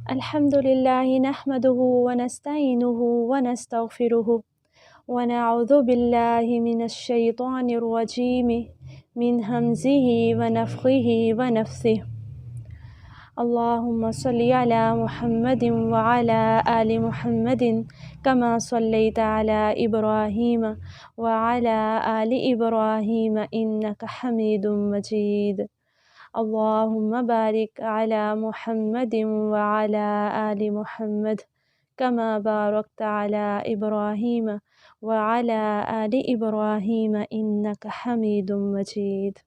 الحمد لله نحمده ونستعينه ونستغفره ونعوذ بالله من الشيطان الرجيم من همزه ونفخه ونفثه. اللهم صل على محمد وعلى آل محمد كما صليت على إبراهيم وعلى آل إبراهيم إنك حميد مجيد. اللهم بارك على محمد وعلى آل محمد كما باركت على إبراهيم وعلى آل إبراهيم إنك حميد مجيد۔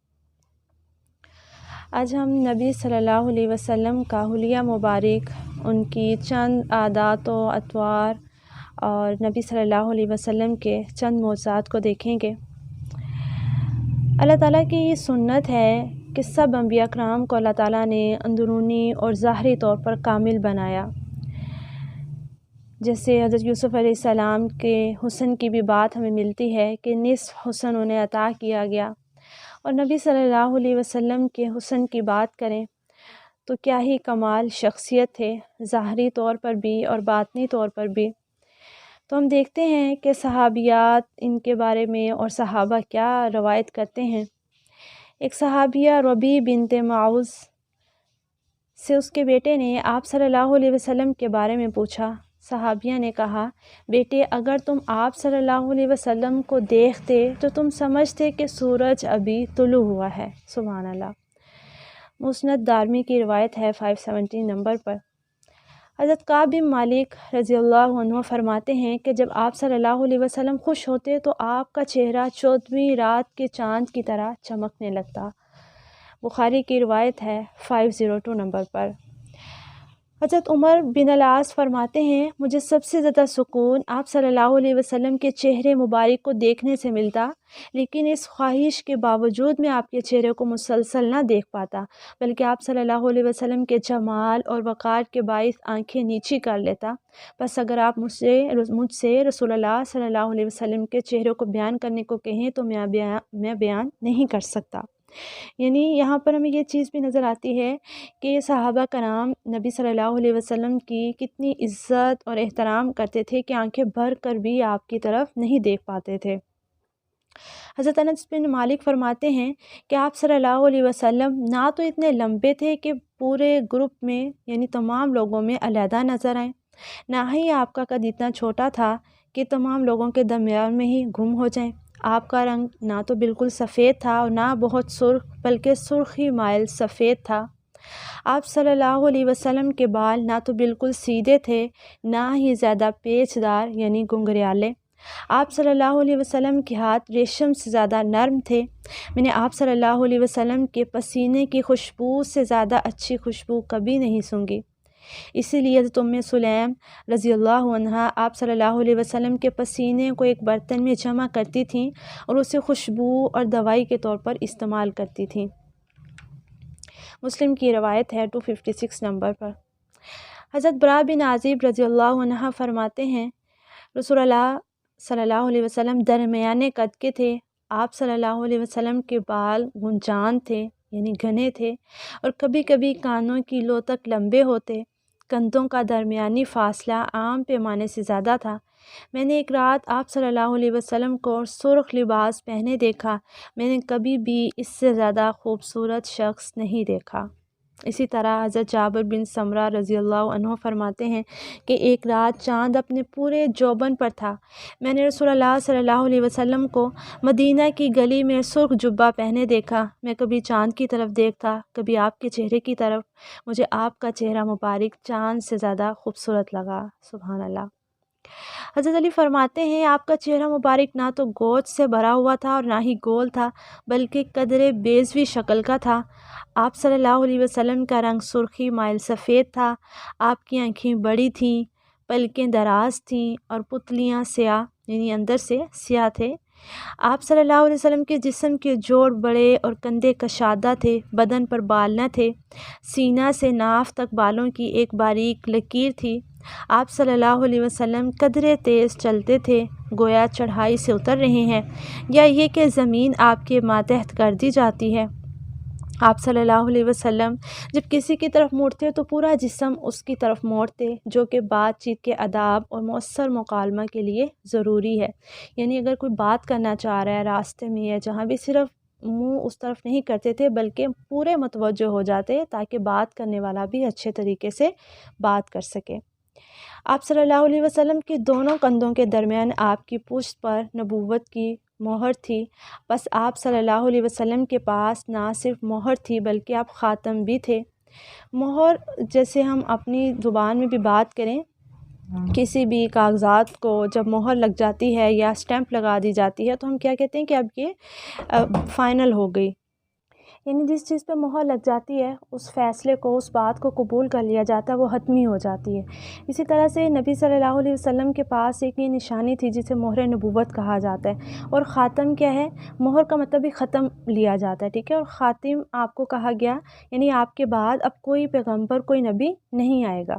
آج ہم نبی صلی اللہ علیہ وسلم کا حلیہ مبارک، ان کی چند عادات و اطوار اور نبی صلی اللہ علیہ وسلم کے چند معجزات کو دیکھیں گے۔ اللہ تعالیٰ کی یہ سنت ہے کہ سب انبیاء کرام کو اللہ تعالیٰ نے اندرونی اور ظاہری طور پر کامل بنایا۔ جیسے حضرت یوسف علیہ السلام کے حسن کی بھی بات ہمیں ملتی ہے کہ نصف حسن انہیں عطا کیا گیا، اور نبی صلی اللہ علیہ وسلم کے حسن کی بات کریں تو کیا ہی کمال شخصیت ہے، ظاہری طور پر بھی اور باطنی طور پر بھی۔ تو ہم دیکھتے ہیں کہ صحابیات ان کے بارے میں اور صحابہ کیا روایت کرتے ہیں۔ ایک صحابیہ ربیع بنت معوذ سے اس کے بیٹے نے آپ صلی اللہ علیہ وسلم کے بارے میں پوچھا۔ صحابیہ نے کہا، بیٹے اگر تم آپ صلی اللہ علیہ وسلم کو دیکھتے تو تم سمجھتے کہ سورج ابھی طلوع ہوا ہے۔ سبحان اللہ۔ مسند دارمی کی روایت ہے 517 نمبر پر۔ حضرت کعب بن مالک رضی اللہ عنہ فرماتے ہیں کہ جب آپ صلی اللہ علیہ وسلم خوش ہوتے تو آپ کا چہرہ 14ویں رات کے چاند کی طرح چمکنے لگتا۔ بخاری کی روایت ہے 502 نمبر پر۔ حضرت عمر بن العاص فرماتے ہیں، مجھے سب سے زیادہ سکون آپ صلی اللہ علیہ وسلم کے چہرے مبارک کو دیکھنے سے ملتا، لیکن اس خواہش کے باوجود میں آپ کے چہرے کو مسلسل نہ دیکھ پاتا، بلکہ آپ صلی اللہ علیہ وسلم کے جمال اور وقار کے باعث آنکھیں نیچی کر لیتا۔ بس اگر آپ مجھ سے رسول اللہ صلی اللہ علیہ وسلم کے چہرے کو بیان کرنے کو کہیں تو میں بیان نہیں کر سکتا۔ یعنی یہاں پر ہمیں یہ چیز بھی نظر آتی ہے کہ صحابہ کرام نبی صلی اللہ علیہ وسلم کی کتنی عزت اور احترام کرتے تھے کہ آنکھیں بھر کر بھی آپ کی طرف نہیں دیکھ پاتے تھے۔ حضرت انس بن مالک فرماتے ہیں کہ آپ صلی اللہ علیہ وسلم نہ تو اتنے لمبے تھے کہ پورے گروپ میں یعنی تمام لوگوں میں علیحدہ نظر آئیں، نہ ہی آپ کا قد اتنا چھوٹا تھا کہ تمام لوگوں کے درمیان میں ہی گم ہو جائیں۔ آپ کا رنگ نہ تو بالکل سفید تھا اور نہ بہت سرخ، بلکہ سرخی مائل سفید تھا۔ آپ صلی اللہ علیہ وسلم کے بال نہ تو بالکل سیدھے تھے، نہ ہی زیادہ پیچ دار یعنی گھنگریالے۔ آپ صلی اللہ علیہ وسلم کے ہاتھ ریشم سے زیادہ نرم تھے۔ میں نے آپ صلی اللہ علیہ وسلم کے پسینے کی خوشبو سے زیادہ اچھی خوشبو کبھی نہیں سونگھی۔ اسی لیے حضرت ام سلیم رضی اللہ عنہا آپ صلی اللہ علیہ وسلم کے پسینے کو ایک برتن میں جمع کرتی تھیں اور اسے خوشبو اور دوائی کے طور پر استعمال کرتی تھیں۔ مسلم کی روایت ہے 256 نمبر پر۔ حضرت برا بن عازب رضی اللہ عنہ فرماتے ہیں، رسول اللہ صلی اللہ علیہ وسلم درمیانے قد کے تھے۔ آپ صلی اللہ علیہ وسلم کے بال گنجان تھے یعنی گھنے تھے، اور کبھی کبھی کانوں کی لو تک لمبے ہوتے۔ کندھوں کا درمیانی فاصلہ عام پیمانے سے زیادہ تھا۔ میں نے ایک رات آپ صلی اللہ علیہ وسلم کو سرخ لباس پہنے دیکھا۔ میں نے کبھی بھی اس سے زیادہ خوبصورت شخص نہیں دیکھا۔ اسی طرح حضرت جابر بن سمرہ رضی اللہ عنہ فرماتے ہیں کہ ایک رات چاند اپنے پورے جوبن پر تھا۔ میں نے رسول اللہ صلی اللہ علیہ وسلم کو مدینہ کی گلی میں سرخ جبہ پہنے دیکھا۔ میں کبھی چاند کی طرف دیکھتا، کبھی آپ کے چہرے کی طرف۔ مجھے آپ کا چہرہ مبارک چاند سے زیادہ خوبصورت لگا۔ سبحان اللہ۔ حضرت علی فرماتے ہیں، آپ کا چہرہ مبارک نہ تو گوشت سے بھرا ہوا تھا اور نہ ہی گول تھا، بلکہ قدرے بیضوی شکل کا تھا۔ آپ صلی اللہ علیہ وسلم کا رنگ سرخی مائل سفید تھا۔ آپ کی آنکھیں بڑی تھیں، پلکیں دراز تھیں اور پتلیاں سیاہ یعنی اندر سے سیاہ تھے۔ آپ صلی اللہ علیہ وسلم کے جسم کے جوڑ بڑے اور کندھے کشادہ تھے، بدن پر بال نہ تھے۔ سینہ سے ناف تک بالوں کی ایک باریک لکیر تھی۔ آپ صلی اللہ علیہ وسلم قدرے تیز چلتے تھے، گویا چڑھائی سے اتر رہے ہیں، یا یہ کہ زمین آپ کے ماتحت کر دی جاتی ہے۔ آپ صلی اللہ علیہ وسلم جب کسی کی طرف موڑتے تو پورا جسم اس کی طرف موڑتے، جو کہ بات چیت کے آداب اور مؤثر مکالمہ کے لیے ضروری ہے۔ یعنی اگر کوئی بات کرنا چاہ رہا ہے راستے میں یا جہاں بھی، صرف منہ اس طرف نہیں کرتے تھے بلکہ پورے متوجہ ہو جاتے تاکہ بات کرنے والا بھی اچھے طریقے سے بات کر سکے۔ آپ صلی اللہ علیہ وسلم کے دونوں کندھوں کے درمیان آپ کی پشت پر نبوت کی مہر تھی۔ بس آپ صلی اللہ علیہ وسلم کے پاس نہ صرف مہر تھی بلکہ آپ خاتم بھی تھے۔ مہر جیسے ہم اپنی زبان میں بھی بات کریں، کسی بھی کاغذات کو جب مہر لگ جاتی ہے یا اسٹیمپ لگا دی جاتی ہے تو ہم کیا کہتے ہیں کہ اب یہ فائنل ہو گئی۔ یعنی جس چیز پہ مہر لگ جاتی ہے اس فیصلے کو، اس بات کو قبول کر لیا جاتا ہے، وہ حتمی ہو جاتی ہے۔ اسی طرح سے نبی صلی اللہ علیہ وسلم کے پاس ایک یہ نشانی تھی جسے مہر نبوت کہا جاتا ہے۔ اور خاتم کیا ہے؟ مہر کا مطلب بھی ختم لیا جاتا ہے، ٹھیک ہے۔ اور خاتم آپ کو کہا گیا یعنی آپ کے بعد اب کوئی پیغمبر، کوئی نبی نہیں آئے گا۔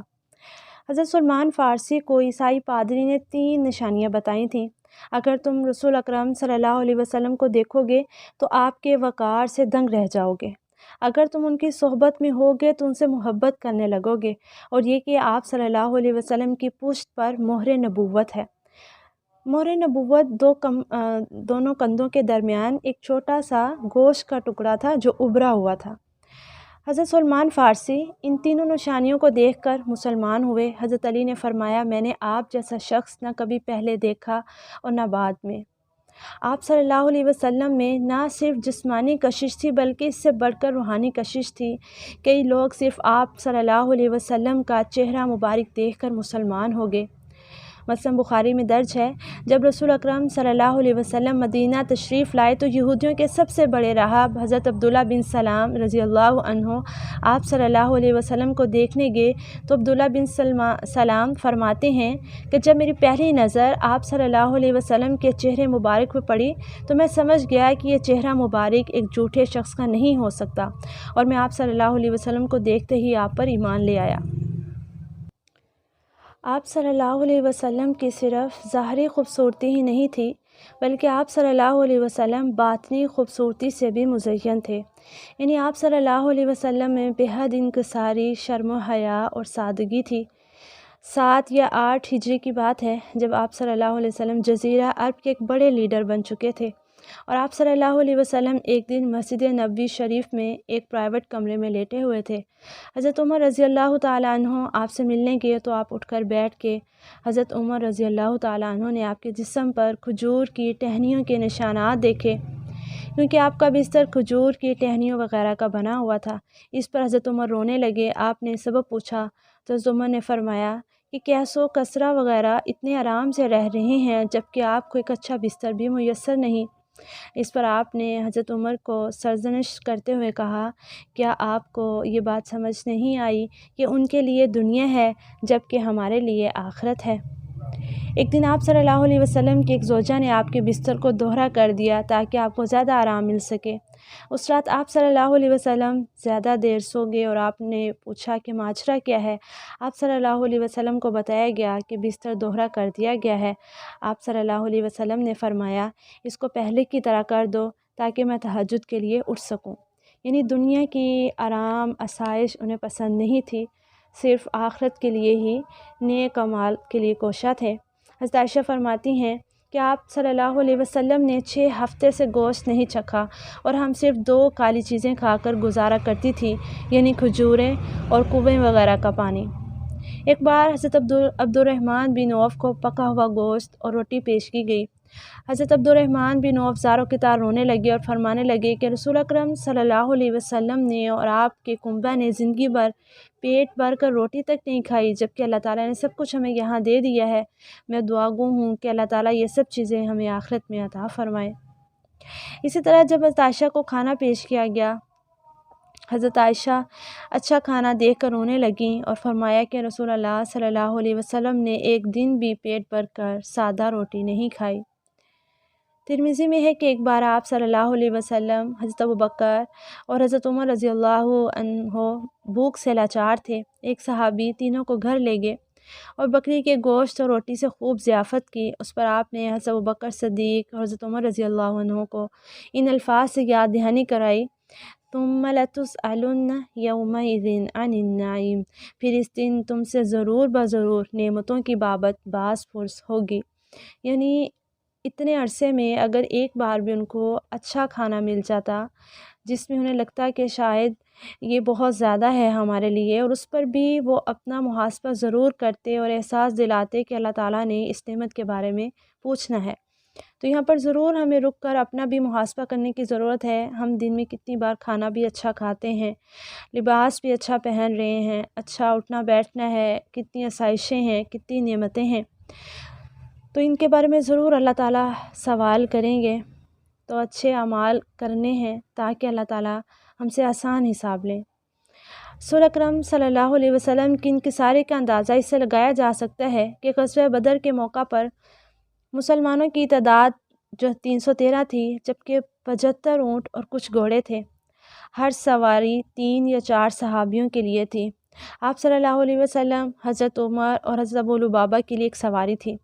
حضرت سلمان فارسی کو عیسائی پادری نے 3 نشانیاں بتائی تھیں۔ اگر تم رسول اکرم صلی اللہ علیہ وسلم کو دیکھو گے تو آپ کے وقار سے دنگ رہ جاؤ گے، اگر تم ان کی صحبت میں ہوگے تو ان سے محبت کرنے لگو گے، اور یہ کہ آپ صلی اللہ علیہ وسلم کی پشت پر مہر نبوت ہے۔ مہر نبوت دونوں کندھوں کے درمیان ایک چھوٹا سا گوشت کا ٹکڑا تھا جو ابھرا ہوا تھا۔ حضرت سلمان فارسی ان تینوں نشانیوں کو دیکھ کر مسلمان ہوئے۔ حضرت علی نے فرمایا، میں نے آپ جیسا شخص نہ کبھی پہلے دیکھا اور نہ بعد میں۔ آپ صلی اللہ علیہ وسلم میں نہ صرف جسمانی کشش تھی بلکہ اس سے بڑھ کر روحانی کشش تھی۔ کئی لوگ صرف آپ صلی اللہ علیہ وسلم کا چہرہ مبارک دیکھ کر مسلمان ہو گئے۔ مثلاً بخاری میں درج ہے، جب رسول اکرم صلی اللہ علیہ وسلم مدینہ تشریف لائے تو یہودیوں کے سب سے بڑے راہب حضرت عبداللہ بن سلام رضی اللہ عنہ آپ صلی اللہ علیہ وسلم کو دیکھنے گئے تو عبداللہ بن سلام فرماتے ہیں کہ جب میری پہلی نظر آپ صلی اللہ علیہ وسلم کے چہرے مبارک پہ پڑی تو میں سمجھ گیا کہ یہ چہرہ مبارک ایک جھوٹے شخص کا نہیں ہو سکتا، اور میں آپ صلی اللہ علیہ وسلم کو دیکھتے ہی آپ پر ایمان لے آیا۔ آپ صلی اللہ علیہ وسلم کی صرف ظاہری خوبصورتی ہی نہیں تھی بلکہ آپ صلی اللہ علیہ وسلم باطنی خوبصورتی سے بھی مزین تھے۔ یعنی آپ صلی اللہ علیہ وسلم میں بے حد انکساری، شرم و حیا اور سادگی تھی۔ 7 یا 8 ہجری کی بات ہے جب آپ صلی اللہ علیہ وسلم جزیرہ عرب کے ایک بڑے لیڈر بن چکے تھے، اور آپ صلی اللہ علیہ وسلم ایک دن مسجد نبوی شریف میں ایک پرائیویٹ کمرے میں لیٹے ہوئے تھے۔ حضرت عمر رضی اللہ تعالیٰ عنہ آپ سے ملنے گئے تو آپ اٹھ کر بیٹھ کے حضرت عمر رضی اللہ تعالیٰ عنہ نے آپ کے جسم پر کھجور کی ٹہنیوں کے نشانات دیکھے، کیونکہ آپ کا بستر کھجور کی ٹہنیوں وغیرہ کا بنا ہوا تھا۔ اس پر حضرت عمر رونے لگے۔ آپ نے سبب پوچھا تو حضرت عمر نے فرمایا کہ کیس و کسرہ وغیرہ اتنے آرام سے رہ رہے ہیں جبکہ آپ کو ایک اچھا بستر بھی میسر نہیں۔ اس پر آپ نے حضرت عمر کو سرزنش کرتے ہوئے کہا، کیا آپ کو یہ بات سمجھ نہیں آئی کہ ان کے لیے دنیا ہے جبکہ ہمارے لیے آخرت ہے؟ ایک دن آپ صلی اللہ علیہ وسلم کی ایک زوجہ نے آپ کے بستر کو دوہرا کر دیا تاکہ آپ کو زیادہ آرام مل سکے۔ اس رات آپ صلی اللہ علیہ وسلم زیادہ دیر سو گئے اور آپ نے پوچھا کہ ماجرا کیا ہے؟ آپ صلی اللہ علیہ وسلم کو بتایا گیا کہ بستر دوہرا کر دیا گیا ہے۔ آپ صلی اللہ علیہ وسلم نے فرمایا، اس کو پہلے کی طرح کر دو تاکہ میں تہجد کے لیے اٹھ سکوں۔ یعنی دنیا کی آرام آسائش انہیں پسند نہیں تھی، صرف آخرت کے لیے ہی نیک اعمال کے لیے کوشاں تھے۔ حضرت عائشہ فرماتی ہیں کہ آپ صلی اللہ علیہ وسلم نے 6 ہفتے سے گوشت نہیں چکھا اور ہم صرف 2 کالی چیزیں کھا کر گزارا کرتی تھی، یعنی کھجوریں اور کنویں وغیرہ کا پانی۔ ایک بار حضرت عبد الرحمن بن عوف کو پکا ہوا گوشت اور روٹی پیش کی گئی۔ حضرت عبد الرحمن بن عوف زاروں کی طرح رونے لگے اور فرمانے لگے کہ رسول اکرم صلی اللہ علیہ وسلم نے اور آپ کے کنبہ نے زندگی بھر پیٹ بھر کر روٹی تک نہیں کھائی جبکہ اللہ تعالیٰ نے سب کچھ ہمیں یہاں دے دیا ہے۔ میں دعا گو ہوں کہ اللہ تعالیٰ یہ سب چیزیں ہمیں آخرت میں عطا فرمائے۔ اسی طرح جب حضرت عائشہ کو کھانا پیش کیا گیا، حضرت عائشہ اچھا کھانا دیکھ کر رونے لگیں اور فرمایا کہ رسول اللہ صلی اللہ علیہ وسلم نے ایک دن بھی پیٹ بھر کر سادہ روٹی نہیں کھائی۔ ترمذی میں ہے کہ ایک بار آپ صلی اللہ علیہ وسلم، حضرت ابوبکر اور حضرت عمر رضی اللہ عنہ بھوک سے لاچار تھے۔ ایک صحابی تینوں کو گھر لے گئے اور بکری کے گوشت اور روٹی سے خوب ضیافت کی۔ اس پر آپ نے حضرت ابوبکر صدیق اور حضرت عمر رضی اللہ عنہ کو ان الفاظ سے یاد دہانی کرائی، ثم لتسألن یومئذ عن النعیم، پھر اس دن تم سے ضرور بضرور نعمتوں کی بابت باز پرس ہوگی۔ یعنی اتنے عرصے میں اگر ایک بار بھی ان کو اچھا کھانا مل جاتا جس میں انہیں لگتا کہ شاید یہ بہت زیادہ ہے ہمارے لیے، اور اس پر بھی وہ اپنا محاسبہ ضرور کرتے اور احساس دلاتے کہ اللہ تعالیٰ نے اس نعمت کے بارے میں پوچھنا ہے، تو یہاں پر ضرور ہمیں رک کر اپنا بھی محاسبہ کرنے کی ضرورت ہے۔ ہم دن میں کتنی بار کھانا بھی اچھا کھاتے ہیں، لباس بھی اچھا پہن رہے ہیں، اچھا اٹھنا بیٹھنا ہے، کتنی آسائشیں ہیں، کتنی نعمتیں ہیں، تو ان کے بارے میں ضرور اللہ تعالیٰ سوال کریں گے، تو اچھے اعمال کرنے ہیں تاکہ اللہ تعالیٰ ہم سے آسان حساب لیں۔ رسول اکرم صلی اللہ علیہ وسلم کی انکساری کا اندازہ اس سے لگایا جا سکتا ہے کہ غزوہ بدر کے موقع پر مسلمانوں کی تعداد جو 313 تھی، جبکہ 75 اونٹ اور کچھ گھوڑے تھے۔ ہر سواری 3 یا 4 صحابیوں کے لیے تھی۔ آپ صلی اللہ علیہ وسلم، حضرت عمر اور حضرت ابو لبابہ کے لیے ایک سواری تھی۔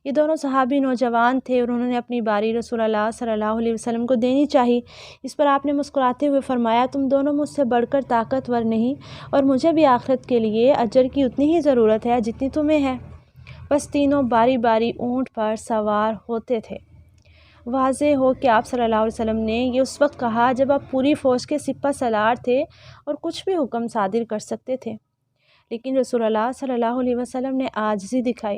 یہ دونوں صحابی نوجوان تھے اور انہوں نے اپنی باری رسول اللہ صلی اللہ علیہ وسلم کو دینی چاہی۔ اس پر آپ نے مسکراتے ہوئے فرمایا، تم دونوں مجھ سے بڑھ کر طاقتور نہیں، اور مجھے بھی آخرت کے لیے اجر کی اتنی ہی ضرورت ہے جتنی تمہیں ہے۔ بس تینوں باری باری اونٹ پر سوار ہوتے تھے۔ واضح ہو کہ آپ صلی اللہ علیہ وسلم نے یہ اس وقت کہا جب آپ پوری فوج کے سپہ سالار تھے اور کچھ بھی حکم صادر کر سکتے تھے، لیکن رسول اللہ صلی اللہ علیہ وسلم نے عاجزی دکھائی۔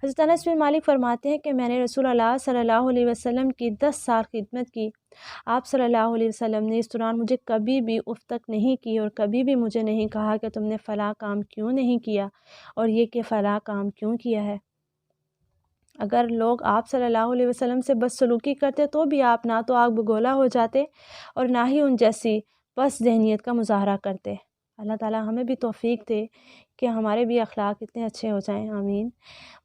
حضرت انس بن مالک فرماتے ہیں کہ میں نے رسول اللہ صلی اللہ علیہ وسلم کی 10 سال خدمت کی۔ آپ صلی اللہ علیہ وسلم نے اس دوران مجھے کبھی بھی اف تک نہیں کی اور کبھی بھی مجھے نہیں کہا کہ تم نے فلاں کام کیوں نہیں کیا اور یہ کہ فلاں کام کیوں کیا ہے۔ اگر لوگ آپ صلی اللہ علیہ وسلم سے بدسلوکی کرتے تو بھی آپ نہ تو آگ بگولا ہو جاتے اور نہ ہی ان جیسی پس ذہنیت کا مظاہرہ کرتے۔ اللہ تعالیٰ ہمیں بھی توفیق دے کہ ہمارے بھی اخلاق اتنے اچھے ہو جائیں، آمین۔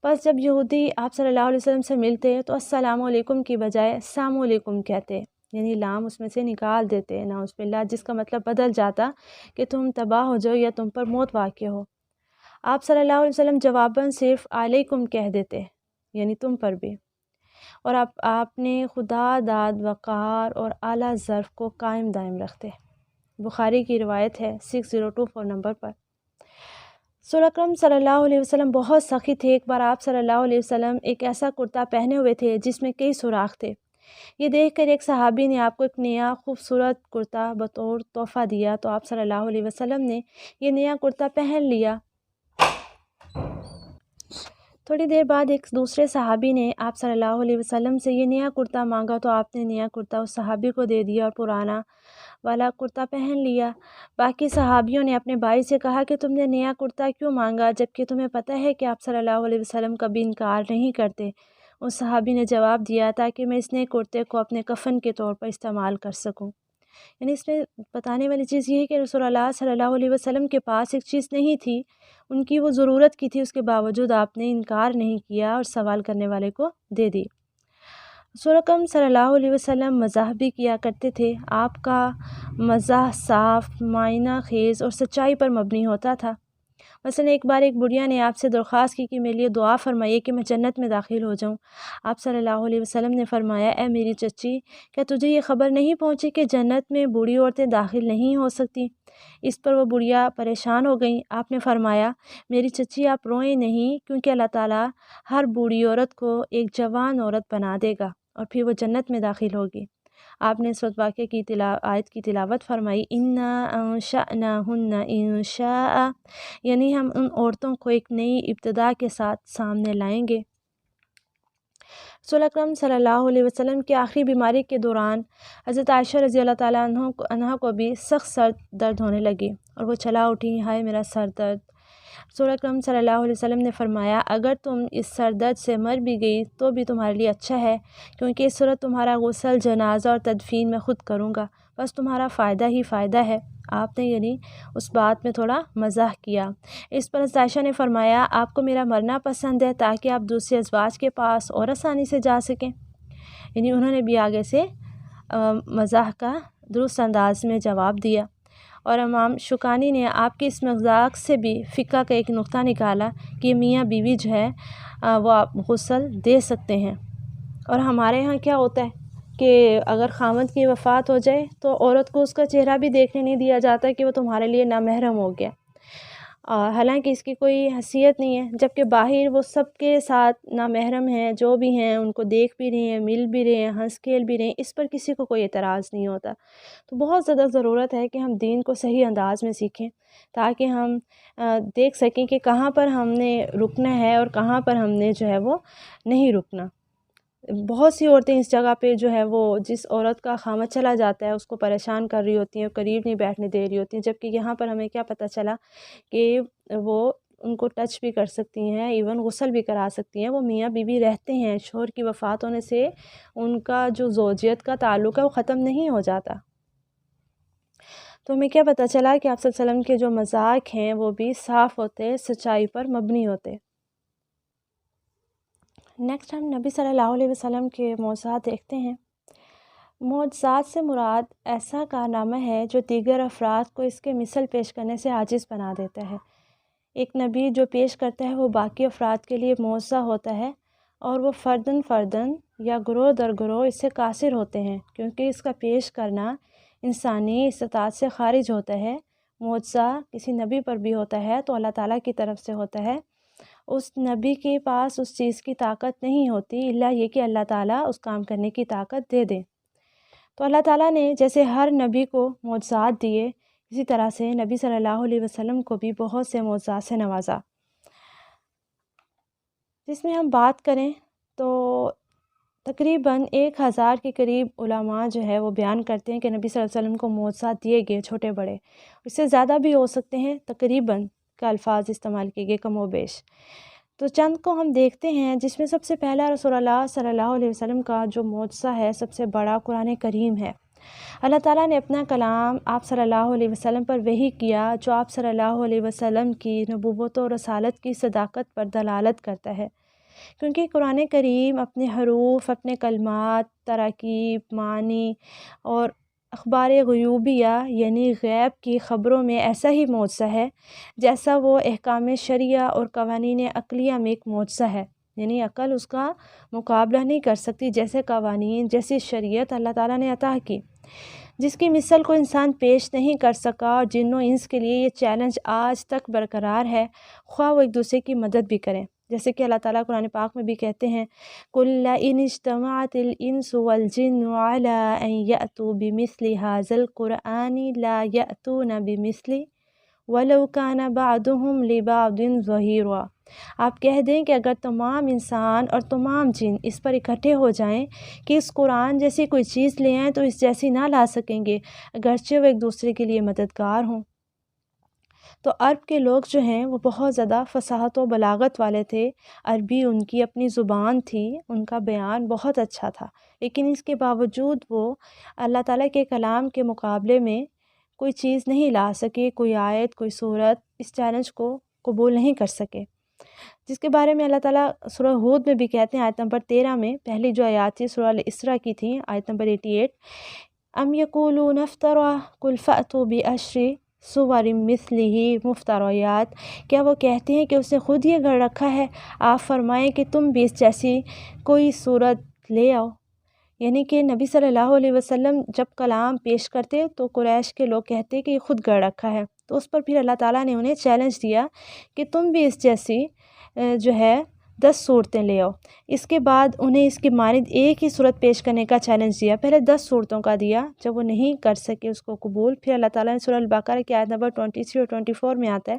بس جب یہودی آپ صلی اللہ علیہ وسلم سے ملتے تو السلام علیکم کی بجائے السلام علیکم کہتے، یعنی لام اس میں سے نکال دیتے، نعوذ باللہ، جس کا مطلب بدل جاتا کہ تم تباہ ہو جاؤ یا تم پر موت واقع ہو۔ آپ صلی اللہ علیہ وسلم جواباً صرف علیکم کہہ دیتے، یعنی تم پر بھی، اور آپ نے خدا، داد، وقار اور اعلیٰ ظرف کو قائم دائم رکھتے۔ بخاری کی روایت ہے 6024 نمبر پر۔ رسول اکرم صلی اللہ علیہ وسلم بہت سخی تھے۔ ایک بار آپ صلی اللہ علیہ وسلم ایک ایسا کرتا پہنے ہوئے تھے جس میں کئی سوراخ تھے۔ یہ دیکھ کر ایک صحابی نے آپ کو ایک نیا خوبصورت کرتا بطور تحفہ دیا، تو آپ صلی اللہ علیہ وسلم نے یہ نیا کرتا پہن لیا۔ تھوڑی دیر بعد ایک دوسرے صحابی نے آپ صلی اللہ علیہ وسلم سے یہ نیا کرتا مانگا، تو آپ نے نیا کرتا اس صحابی کو دے دیا اور پرانا والا کرتا پہن لیا۔ باقی صحابیوں نے اپنے بھائی سے کہا کہ تم نے نیا کرتا کیوں مانگا جبکہ تمہیں پتہ ہے کہ آپ صلی اللہ علیہ وسلم کبھی انکار نہیں کرتے۔ اس صحابی نے جواب دیا، تاکہ میں اس نئے کرتے کو اپنے کفن کے طور پر استعمال کر سکوں۔ یعنی اس میں بتانے والی چیز یہ ہے کہ رسول اللہ صلی اللہ علیہ وسلم کے پاس ایک چیز نہیں تھی، ان کی وہ ضرورت کی تھی، اس کے باوجود آپ نے انکار نہیں کیا اور سوال کرنے والے کو دے دی۔ رسول اکرم صلی اللہ علیہ وسلم مزاح بھی کیا کرتے تھے۔ آپ کا مزاح صاف، معنی خیز اور سچائی پر مبنی ہوتا تھا۔ مثلا ایک بار ایک بڑھیا نے آپ سے درخواست کی کہ میرے لیے دعا فرمائیے کہ میں جنت میں داخل ہو جاؤں۔ آپ صلی اللہ علیہ وسلم نے فرمایا، اے میری چچی، کیا تجھے یہ خبر نہیں پہنچی کہ جنت میں بوڑھی عورتیں داخل نہیں ہو سکتی؟ اس پر وہ بڑھیا پریشان ہو گئیں۔ آپ نے فرمایا، میری چچی آپ روئیں نہیں، کیونکہ اللہ تعالیٰ ہر بوڑھی عورت کو ایک جوان عورت بنا دے گا اور پھر وہ جنت میں داخل ہوگی۔ آپ نے سورۃ واقعہ کی آیت کی تلاوت فرمائی، اِنَّا أَنشَأْنَاهُنَّ إِنشَاءً، یعنی ہم ان عورتوں کو ایک نئی ابتدا کے ساتھ سامنے لائیں گے۔ رسول اکرم صلی اللہ علیہ وسلم کی آخری بیماری کے دوران حضرت عائشہ رضی اللہ تعالیٰ عنہا کو بھی سخت سر درد ہونے لگی اور وہ چلا اٹھی، ہائے میرا سر درد۔ رسول اکرم صلی اللہ علیہ وسلم نے فرمایا، اگر تم اس سر درد سے مر بھی گئی تو بھی تمہارے لیے اچھا ہے، کیونکہ اس صورت تمہارا غسل، جنازہ اور تدفین میں خود کروں گا، بس تمہارا فائدہ ہی فائدہ ہے۔ آپ نے یعنی اس بات میں تھوڑا مزاح کیا۔ اس پر حضرت عائشہ نے فرمایا، آپ کو میرا مرنا پسند ہے تاکہ آپ دوسرے ازواج کے پاس اور آسانی سے جا سکیں۔ یعنی انہوں نے بھی آگے سے مزاح کا درست انداز میں جواب دیا۔ اور امام شوکانی نے آپ کے اس مذاق سے بھی فقہ کا ایک نقطہ نکالا کہ میاں بیوی جو ہے وہ آپ غسل دے سکتے ہیں۔ اور ہمارے ہاں کیا ہوتا ہے کہ اگر خاوند کی وفات ہو جائے تو عورت کو اس کا چہرہ بھی دیکھنے نہیں دیا جاتا کہ وہ تمہارے لیے نامحرم ہو گیا، حالانکہ اس کی کوئی حیثیت نہیں ہے، جبکہ باہر وہ سب کے ساتھ نامحرم ہیں، جو بھی ہیں ان کو دیکھ بھی رہے ہیں، مل بھی رہے ہیں، ہنس کھیل بھی رہے ہیں، اس پر کسی کو کوئی اعتراض نہیں ہوتا۔ تو بہت زیادہ ضرورت ہے کہ ہم دین کو صحیح انداز میں سیکھیں، تاکہ ہم دیکھ سکیں کہ کہاں پر ہم نے رکنا ہے اور کہاں پر ہم نے جو ہے وہ نہیں رکنا۔ بہت سی عورتیں اس جگہ پہ جو ہے وہ جس عورت کا خامد چلا جاتا ہے اس کو پریشان کر رہی ہوتی ہیں، قریب نہیں بیٹھنے دے رہی ہوتی ہیں، جبکہ یہاں پر ہمیں کیا پتہ چلا کہ وہ ان کو ٹچ بھی کر سکتی ہیں، ایون غسل بھی کرا سکتی ہیں، وہ میاں بیوی رہتے ہیں، شوہر کی وفات ہونے سے ان کا جو زوجیت کا تعلق ہے وہ ختم نہیں ہو جاتا۔ تو ہمیں کیا پتہ چلا کہ آپ صلی اللہ علیہ وسلم کے جو مذاق ہیں وہ بھی صاف ہوتے، سچائی پر مبنی ہوتے۔ نیکسٹ ہم نبی صلی اللہ علیہ وسلم کے معجزات دیکھتے ہیں۔ معجزات سے مراد ایسا کارنامہ ہے جو دیگر افراد کو اس کے مثل پیش کرنے سے عاجز بنا دیتا ہے۔ ایک نبی جو پیش کرتا ہے وہ باقی افراد کے لیے معجزہ ہوتا ہے، اور وہ فرداً فرداً یا گروہ در گروہ اس سے قاصر ہوتے ہیں، کیونکہ اس کا پیش کرنا انسانی استطاعت سے خارج ہوتا ہے۔ معجزہ کسی نبی پر بھی ہوتا ہے تو اللہ تعالیٰ کی طرف سے ہوتا ہے، اس نبی کے پاس اس چیز کی طاقت نہیں ہوتی الا یہ کہ اللہ تعالیٰ اس کام کرنے کی طاقت دے دے۔ تو اللہ تعالیٰ نے جیسے ہر نبی کو معجزات دیے، اسی طرح سے نبی صلی اللہ علیہ وسلم کو بھی بہت سے معجزات سے نوازا، جس میں ہم بات کریں تو تقریباً 1000 کے قریب علماء جو ہے وہ بیان کرتے ہیں کہ نبی صلی اللہ علیہ وسلم کو معجزات دیے گئے، چھوٹے بڑے، اس سے زیادہ بھی ہو سکتے ہیں، تقریباً کا الفاظ استعمال کیے گئے کم و بیش۔ تو چند کو ہم دیکھتے ہیں، جس میں سب سے پہلا رسول اللہ صلی اللہ علیہ وسلم کا جو معجزہ ہے سب سے بڑا قرآن کریم ہے۔ اللہ تعالیٰ نے اپنا کلام آپ صلی اللہ علیہ وسلم پر وحی کیا، جو آپ صلی اللہ علیہ وسلم کی نبوت و رسالت کی صداقت پر دلالت کرتا ہے، کیونکہ قرآن کریم اپنے حروف، اپنے کلمات، تراکیب، معنی اور اخبار غیوبیہ یعنی غیب کی خبروں میں ایسا ہی معجزہ ہے جیسا وہ احکام شرعیہ اور قوانین عقلیہ میں ایک معجزہ ہے، یعنی عقل اس کا مقابلہ نہیں کر سکتی، جیسے قوانین، جیسی شریعت اللہ تعالیٰ نے عطا کی، جس کی مثل کو انسان پیش نہیں کر سکا، اور جن و انس کے لیے یہ چیلنج آج تک برقرار ہے، خواہ وہ ایک دوسرے کی مدد بھی کریں، جیسے کہ اللہ تعالیٰ قرآن پاک میں بھی کہتے ہیں قُلْ لَئِنِ اجْتَمَعَتِ الْإِنسُ وَالْجِنُّ عَلَىٰ أَن يَأْتُوا بِمِثْلِ هَٰذَا الْقُرْآنِ لَا يَأْتُونَ بِمِثْلِهِ وَلَوْ كَانَ بَعْضُهُمْ لِبَعْضٍ ظَهِيرًا۔ آپ کہہ دیں کہ اگر تمام انسان اور تمام جن اس پر اکٹھے ہو جائیں کہ اس قرآن جیسی کوئی چیز لے آئیں تو اس جیسی نہ لا سکیں گے، اگرچہ وہ ایک دوسرے کے لیے مددگار ہوں۔ تو عرب کے لوگ جو ہیں وہ بہت زیادہ فصاحت و بلاغت والے تھے، عربی ان کی اپنی زبان تھی، ان کا بیان بہت اچھا تھا، لیکن اس کے باوجود وہ اللہ تعالیٰ کے کلام کے مقابلے میں کوئی چیز نہیں لا سکے، کوئی آیت، کوئی سورت اس چیلنج کو قبول نہیں کر سکے، جس کے بارے میں اللہ تعالیٰ سورہ ہود میں بھی کہتے ہیں، آیت نمبر 13 میں، پہلی جو آیات تھی سورہ الاسراء کی تھی، آیت نمبر 88، ام یقولون افترا قل فأتوا بعشر سور مثلہ مفتریات، کیا وہ کہتے ہیں کہ اس نے خود یہ گھڑ رکھا ہے، آپ فرمائیں کہ تم بھی اس جیسی کوئی صورت لے آؤ۔ یعنی کہ نبی صلی اللہ علیہ وسلم جب کلام پیش کرتے تو قریش کے لوگ کہتے کہ یہ خود گڑھ رکھا ہے، تو اس پر پھر اللہ تعالیٰ نے انہیں چیلنج دیا کہ تم بھی اس جیسی جو ہے 10 صورتیں لے آؤ۔ اس کے بعد انہیں اس کی مانند ایک ہی صورت پیش کرنے کا چیلنج دیا، پہلے 10 صورتوں کا دیا، جب وہ نہیں کر سکے اس کو قبول، پھر اللہ تعالیٰ نے سورہ البقرہ کی آیت نمبر 23 اور 24 میں آتا ہے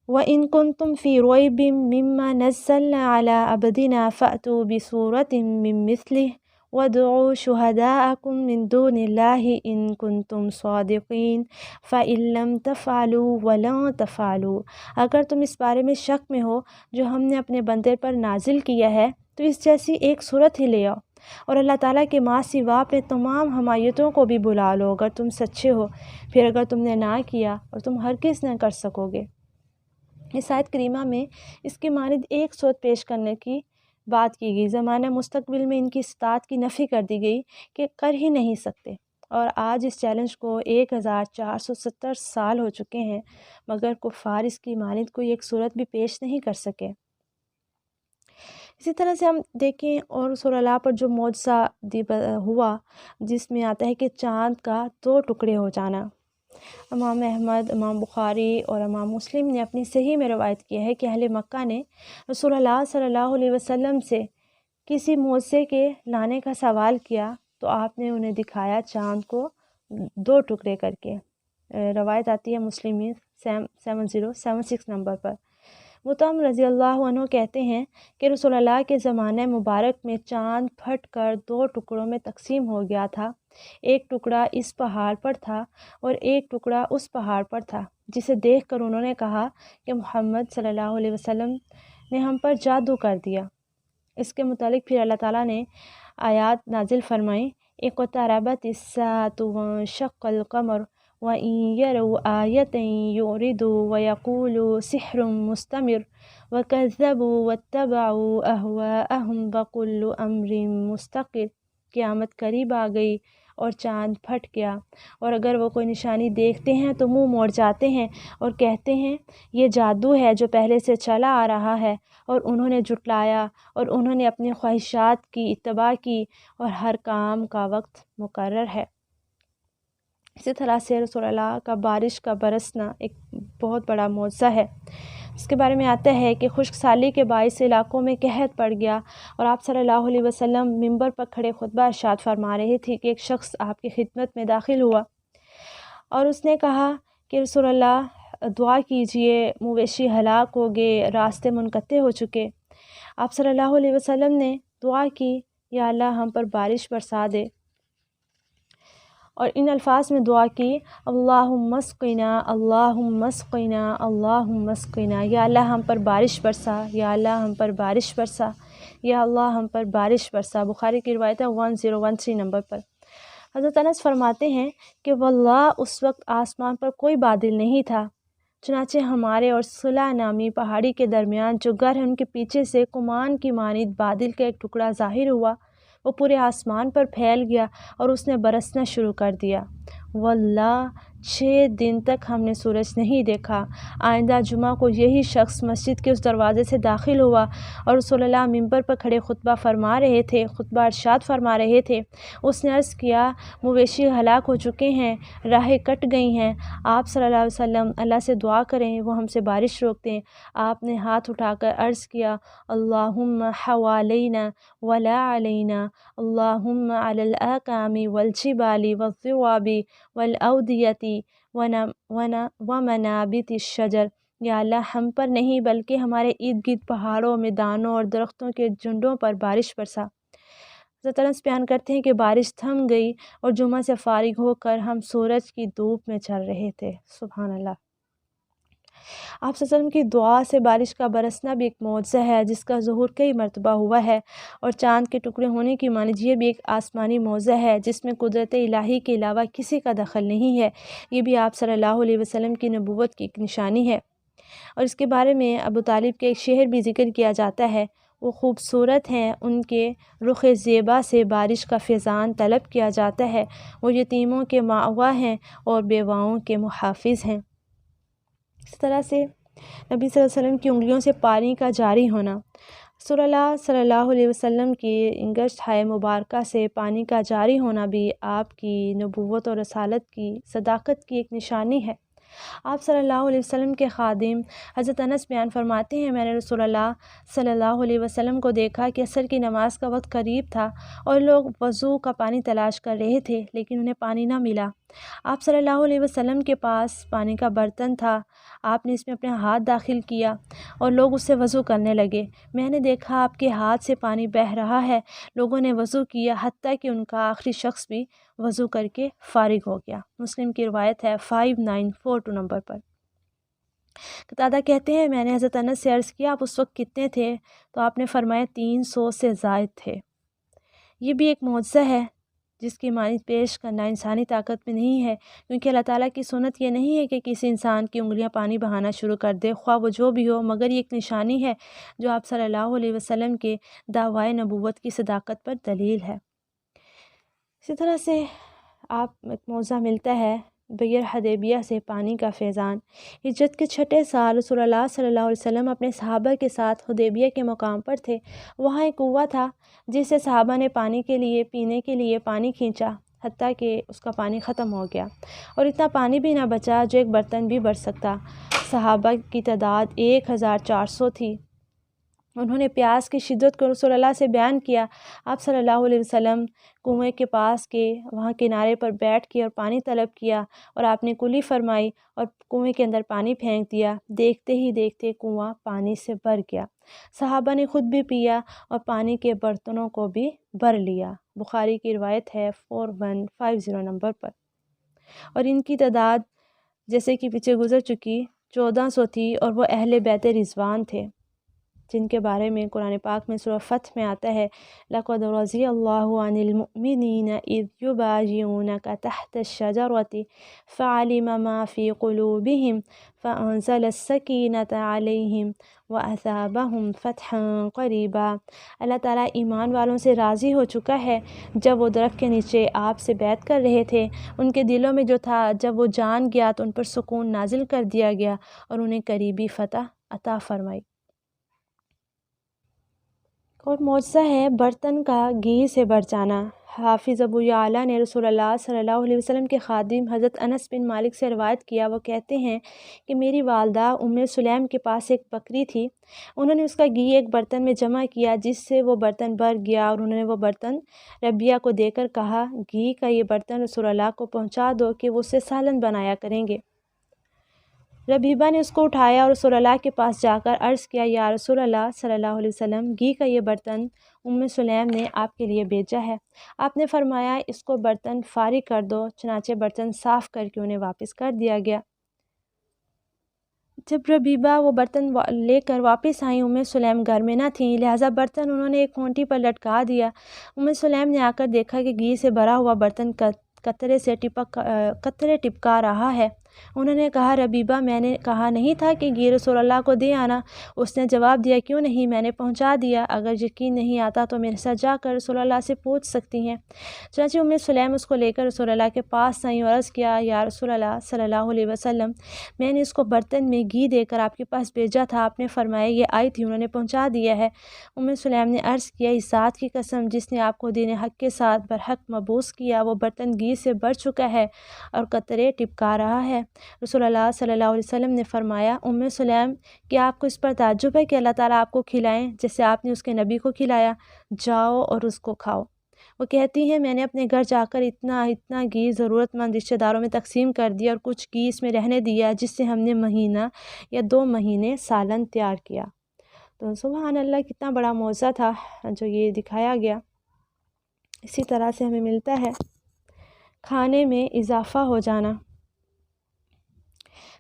وَإِن كُنتُمْ فِي رَيْبٍ مِّمَّا نَزَّلْنَا عَلَىٰ عَبْدِنَا فَأْتُوا بِسُورَةٍ مِّن مِّثْلِهِ وَادْعُوا شُهَدَاءَكُم مِّن دُونِ اللَّهِ إِن كُنتُمْ صَادِقِينَ فَإِن لَّمْ تَفْعَلُوا وَلَن تَفْعَلُوا، اگر تم اس بارے میں شک میں ہو جو ہم نے اپنے بندے پر نازل کیا ہے تو اس جیسی ایک صورت ہی لے آؤ، اور اللہ تعالیٰ کے ماں سوا اپنے تمام حمایتوں کو بھی بلا لو اگر تم سچے ہو، پھر اگر تم نے نہ کیا اور تم ہرگز نہ کر سکو گے۔ اس آیت کریمہ میں اس کے مانند ایک صورت پیش کرنے کی بات کی گئی، زمانہ مستقبل میں ان کی استطاعت کی نفی کر دی گئی کہ کر ہی نہیں سکتے، اور آج اس چیلنج کو 1470 سال ہو چکے ہیں، مگر کفار اس کی مانند کوئی ایک صورت بھی پیش نہیں کر سکے۔ اسی طرح سے ہم دیکھیں اور رسول اللہ پر جو معجزہ ہوا، جس میں آتا ہے کہ چاند کا 2 ٹکڑے ہو جانا۔ امام احمد، امام بخاری اور امام مسلم نے اپنی صحیح میں روایت کیا ہے کہ اہل مکہ نے رسول اللہ صلی اللہ علیہ وسلم سے کسی معجزے کے لانے کا سوال کیا تو آپ نے انہیں دکھایا چاند کو 2 ٹکڑے کر کے۔ روایت آتی ہے مسلم 7076 نمبر پر۔ مطعم رضی اللہ عنہ کہتے ہیں کہ رسول اللہ کے زمانہ مبارک میں چاند پھٹ کر 2 ٹکڑوں میں تقسیم ہو گیا تھا، ایک ٹکڑا اس پہاڑ پر تھا اور ایک ٹکڑا اس پہاڑ پر تھا، جسے دیکھ کر انہوں نے کہا کہ محمد صلی اللہ علیہ وسلم نے ہم پر جادو کر دیا۔ اس کے متعلق پھر اللہ تعالیٰ نے آیات نازل فرمائیں، اقتربت الساعة وانشق القمر وَإِن يَرَوْا آيَةً يُعْرِضُوا وَيَقُولُوا سِحْرٌ مُسْتَمِرٌ وَكَذَّبُوا وَاتَّبَعُوا أَهْوَاءَهُمْ وَكُلُّ أَمْرٍ مُسْتَقِرٌ۔ قیامت قریب آ گئی اور چاند پھٹ گیا، اور اگر وہ کوئی نشانی دیکھتے ہیں تو منہ موڑ جاتے ہیں اور کہتے ہیں یہ جادو ہے جو پہلے سے چلا آ رہا ہے، اور انہوں نے جھٹلایا اور انہوں نے اپنی خواہشات کی اتباع کی، اور ہر کام کا وقت مقرر ہے۔ اسی طرح سے رسول اللہ کا بارش کا برسنا ایک بہت بڑا معجزہ ہے۔ اس کے بارے میں آتا ہے کہ خشک سالی کے باعث علاقوں میں قحط پڑ گیا، اور آپ صلی اللہ علیہ وسلم منبر پر کھڑے خطبہ ارشاد فرما رہے تھے کہ ایک شخص آپ کی خدمت میں داخل ہوا اور اس نے کہا کہ رسول اللہ دعا کیجئے، مویشی ہلاک ہو گئے، راستے منقطع ہو چکے۔ آپ صلی اللہ علیہ وسلم نے دعا کی، یا اللہ ہم پر بارش برسا دے، اور ان الفاظ میں دعا کی، اللہم اسقنا، اللہم اسقنا، اللہم اسقنا، یا اللہ ہم پر بارش برسا، یا اللہ ہم پر بارش برسا، یا اللہ ہم پر بارش برسا۔ بخاری کی روایت ہے 1013 نمبر پر۔ حضرت انس فرماتے ہیں کہ واللہ اس وقت آسمان پر کوئی بادل نہیں تھا، چنانچہ ہمارے اور صلہ نامی پہاڑی کے درمیان جو گر ہے ان کے پیچھے سے کمان کی مانند بادل کا ایک ٹکڑا ظاہر ہوا، وہ پورے آسمان پر پھیل گیا اور اس نے برسنا شروع کر دیا۔ واللہ 6 دن تک ہم نے سورج نہیں دیکھا۔ آئندہ جمعہ کو یہی شخص مسجد کے اس دروازے سے داخل ہوا اور رسول اللہ منبر پر کھڑے خطبہ فرما رہے تھے، خطبہ ارشاد فرما رہے تھے۔ اس نے عرض کیا، مویشی ہلاک ہو چکے ہیں، راہیں کٹ گئی ہیں، آپ صلی اللہ علیہ وسلم اللہ سے دعا کریں وہ ہم سے بارش روک دیں۔ آپ نے ہاتھ اٹھا کر عرض کیا، اللہم حوالینا ولا علینا، اللہم علی الاکام والجبال والضواب والاودیۃ ومنابت الشجر، یا اللہ ہم پر نہیں بلکہ ہمارے ارد گرد پہاڑوں، میدانوں اور درختوں کے جھنڈوں پر بارش برسا۔ حضرت انس بیان کرتے ہیں کہ بارش تھم گئی اور جمعہ سے فارغ ہو کر ہم سورج کی دھوپ میں چل رہے تھے۔ سبحان اللہ۔ آپ صلی اللہ علیہ وسلم کی دعا سے بارش کا برسنا بھی ایک معجزہ ہے جس کا ظہور کئی مرتبہ ہوا ہے، اور چاند کے ٹکڑے ہونے کی مانند یہ بھی ایک آسمانی معجزہ ہے جس میں قدرت الہی کے علاوہ کسی کا دخل نہیں ہے۔ یہ بھی آپ صلی اللہ علیہ وسلم کی نبوت کی ایک نشانی ہے۔ اور اس کے بارے میں ابو طالب کے ایک شعر بھی ذکر کیا جاتا ہے، وہ خوبصورت ہیں، ان کے رخ زیبا سے بارش کا فیضان طلب کیا جاتا ہے، وہ یتیموں کے مأویٰ ہیں اور بیواؤں کے محافظ ہیں۔ اس طرح سے نبی صلی اللہ علیہ وسلم کی انگلیوں سے پانی کا جاری ہونا، رسول اللہ صلی اللہ علیہ وسلم کی انگشتائے مبارکہ سے پانی کا جاری ہونا بھی آپ کی نبوت اور رسالت کی صداقت کی ایک نشانی ہے۔ آپ صلی اللہ علیہ وسلم کے خادم حضرت انس بیان فرماتے ہیں، میں نے رسول اللہ صلی اللہ علیہ وسلم کو دیکھا کہ عصر کی نماز کا وقت قریب تھا اور لوگ وضو کا پانی تلاش کر رہے تھے لیکن انہیں پانی نہ ملا۔ آپ صلی اللہ علیہ وسلم کے پاس پانی کا برتن تھا، آپ نے اس میں اپنا ہاتھ داخل کیا اور لوگ اس سے وضو کرنے لگے۔ میں نے دیکھا آپ کے ہاتھ سے پانی بہہ رہا ہے، لوگوں نے وضو کیا حتیٰ کہ ان کا آخری شخص بھی وضو کر کے فارغ ہو گیا۔ مسلم کی روایت ہے 5942 نمبر پر۔ قتادہ کہتے ہیں، میں نے حضرت انس سے عرض کیا، آپ اس وقت کتنے تھے؟ تو آپ نے فرمایا 300 سے زائد تھے۔ یہ بھی ایک معجزہ ہے جس کی معنی پیش کرنا انسانی طاقت میں نہیں ہے، کیونکہ اللہ تعالیٰ کی سنت یہ نہیں ہے کہ کسی انسان کی انگلیاں پانی بہانا شروع کر دے، خواہ وہ جو بھی ہو، مگر یہ ایک نشانی ہے جو آپ صلی اللہ علیہ وسلم کے دعویٰ نبوت کی صداقت پر دلیل ہے۔ اسی طرح سے آپ ایک معجزہ ملتا ہے بیر حدیبیہ سے پانی کا فیضان۔ ہجرت کے 6 سال رسول اللہ صلی اللہ علیہ وسلم اپنے صحابہ کے ساتھ حدیبیہ کے مقام پر تھے۔ وہاں ایک کنواں تھا جس سے صحابہ نے پانی کے لیے پینے کے لیے پانی کھینچا، حتیٰ کہ اس کا پانی ختم ہو گیا اور اتنا پانی بھی نہ بچا جو ایک برتن بھی بھر سکتا۔ صحابہ کی تعداد 1400 تھی۔ انہوں نے پیاس کی شدت کو رسول اللہ سے بیان کیا۔ آپ صلی اللہ علیہ وسلم کنویں کے پاس کے وہاں کنارے پر بیٹھ کے اور پانی طلب کیا اور آپ نے کلی فرمائی اور کنویں کے اندر پانی پھینک دیا۔ دیکھتے ہی دیکھتے کنواں پانی سے بھر گیا۔ صحابہ نے خود بھی پیا اور پانی کے برتنوں کو بھی بھر لیا۔ بخاری کی روایت ہے 4150 نمبر پر۔ اور ان کی تعداد جیسے کہ پیچھے گزر چکی 1400 تھی اور وہ اہل بیت رضوان تھے، جن کے بارے میں قرآن پاک میں سورہ فتح میں آتا ہے لَقَدْ رَضِيَ اللَّهُ عَنِ الْمُؤْمِنِينَ إِذْ يُبَايِعُونَكَ تَحْتَ الشَّجَرَةِ فَعَلِمَ مَا فِي قُلُوبِهِمْ فَأَنزَلَ السَّكِينَةَ عَلَيْهِمْ وَأَثَابَهُمْ فَتْحًا قَرِيبًا۔ اللہ تعالیٰ ایمان والوں سے راضی ہو چکا ہے جب وہ درخت کے نیچے آپ سے بیعت کر رہے تھے، ان کے دلوں میں جو تھا جب وہ جان گیا تو ان پر سکون نازل کر دیا گیا اور انہیں قریبی فتح عطا فرمائی۔ اور معجزہ ہے برتن کا گھی سے بھر جانا۔ حافظ ابو یعلا نے رسول اللہ صلی اللہ علیہ وسلم کے خادم حضرت انس بن مالک سے روایت کیا، وہ کہتے ہیں کہ میری والدہ ام سلیم کے پاس ایک بکری تھی، انہوں نے اس کا گھی ایک برتن میں جمع کیا جس سے وہ برتن بھر گیا اور انہوں نے وہ برتن ربیہ کو دے کر کہا گھی کا یہ برتن رسول اللہ کو پہنچا دو کہ وہ اس سے سالن بنایا کریں گے۔ ربیبہ نے اس کو اٹھایا اور رسول اللہ کے پاس جا کر عرض کیا یا رسول اللہ صلی اللہ علیہ وسلم، گھی کا یہ برتن ام سلیم نے آپ کے لیے بھیجا ہے۔ آپ نے فرمایا اس کو برتن فارغ کر دو، چنانچہ برتن صاف کر کے انہیں واپس کر دیا گیا۔ جب ربیبہ وہ برتن لے کر واپس آئیں، ام سلیم گھر میں نہ تھیں، لہٰذا برتن انہوں نے ایک کھونٹی پر لٹکا دیا۔ ام سلیم نے آ کر دیکھا کہ گھی سے بھرا ہوا برتن قطرے ٹپکا رہا ہے۔ انہوں نے کہا ربیبہ، میں نے کہا نہیں تھا کہ گھی رسول اللہ کو دے آنا؟ اس نے جواب دیا کیوں نہیں، میں نے پہنچا دیا، اگر یقین نہیں آتا تو میرے ساتھ جا کر رسول اللہ سے پوچھ سکتی ہیں۔ چنانچہ ام سلیم اس کو لے کر رسول اللہ کے پاس آئیں اور عرض کیا یا رسول اللہ صلی اللہ علیہ وسلم، میں نے اس کو برتن میں گھی دے کر آپ کے پاس بھیجا تھا، آپ نے فرمایا یہ آئی تھی، انہوں نے پہنچا دیا ہے۔ ام سلیم نے عرض کیا اس ذات کی قسم جس نے آپ کو دین حق کے ساتھ برحق مبعوث کیا، وہ برتن گھی سے بھر چکا ہے اور قطرے ٹپکا رہا ہے۔ رسول اللہ صلی اللہ علیہ وسلم نے فرمایا ام سلیم، کیا آپ کو اس پر تعجب ہے کہ اللہ تعالیٰ آپ کو کھلائیں جیسے آپ نے اس کے نبی کو کھلایا؟ جاؤ اور اس کو کھاؤ۔ وہ کہتی ہیں میں نے اپنے گھر جا کر اتنا گھی ضرورت مند رشتہ داروں میں تقسیم کر دیا اور کچھ گھی اس میں رہنے دیا جس سے ہم نے مہینہ یا 2 مہینے سالن تیار کیا۔ تو سبحان اللہ، کتنا بڑا معجزہ تھا جو یہ دکھایا گیا۔ اسی طرح سے ہمیں ملتا ہے کھانے میں اضافہ ہو جانا۔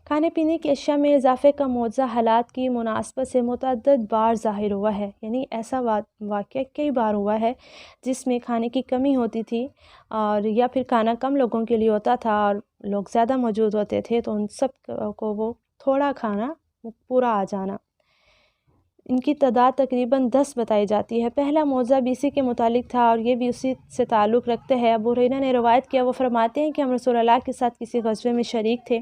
کھانے پینے کی اشیاء میں اضافے کا معجزہ حالات کی مناسبت سے متعدد بار ظاہر ہوا ہے، یعنی ایسا واقعہ کئی بار ہوا ہے جس میں کھانے کی کمی ہوتی تھی اور یا پھر کھانا کم لوگوں کے لیے ہوتا تھا اور لوگ زیادہ موجود ہوتے تھے تو ان سب کو وہ تھوڑا کھانا پورا آ جانا۔ ان کی تعداد تقریباً 10 بتائی جاتی ہے۔ پہلا معجزہ بھی اسی کے متعلق تھا اور یہ بھی اسی سے تعلق رکھتے ہیں۔ ابو ہریرہ نے روایت کیا، وہ فرماتے ہیں کہ ہم رسول اللہ کے ساتھ کسی غزوے میں شریک تھے،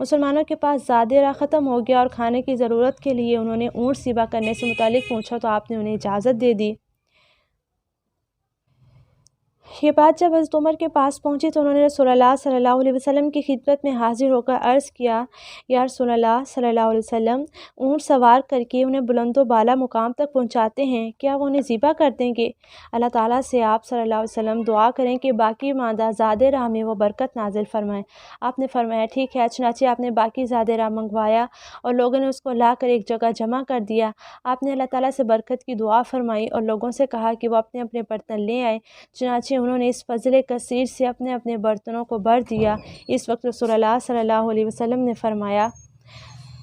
مسلمانوں کے پاس زادِ راہ ختم ہو گیا اور کھانے کی ضرورت کے لیے انہوں نے اونٹ ذبح کرنے سے متعلق پوچھا تو آپ نے انہیں اجازت دے دی۔ یہ بات جب حضرت عمر کے پاس پہنچی تو انہوں نے رسول اللہ صلی اللہ علیہ وسلم کی خدمت میں حاضر ہو کر عرض کیا یا رسول اللہ صلی اللہ علیہ وسلم، اونٹ سوار کر کے انہیں بلند و بالا مقام تک پہنچاتے ہیں، کیا وہ انہیں ذبح کر دیں گے؟ اللہ تعالیٰ سے آپ صلی اللہ علیہ وسلم دعا کریں کہ باقی ماندہ زادِ راہ میں وہ برکت نازل فرمائیں۔ آپ نے فرمایا ٹھیک ہے۔ چنانچہ آپ نے باقی زادِ راہ منگوایا اور لوگوں نے اس کو لا کر ایک جگہ جمع کر دیا۔ آپ نے اللہ تعالیٰ سے برکت کی دعا فرمائی اور لوگوں سے کہا کہ وہ اپنے اپنے برتن لے آئیں، چنانچہ انہوں نے اس فضل کثیر سے اپنے اپنے برتنوں کو بھر دیا۔ اس وقت رسول اللہ صلی اللہ علیہ وسلم نے فرمایا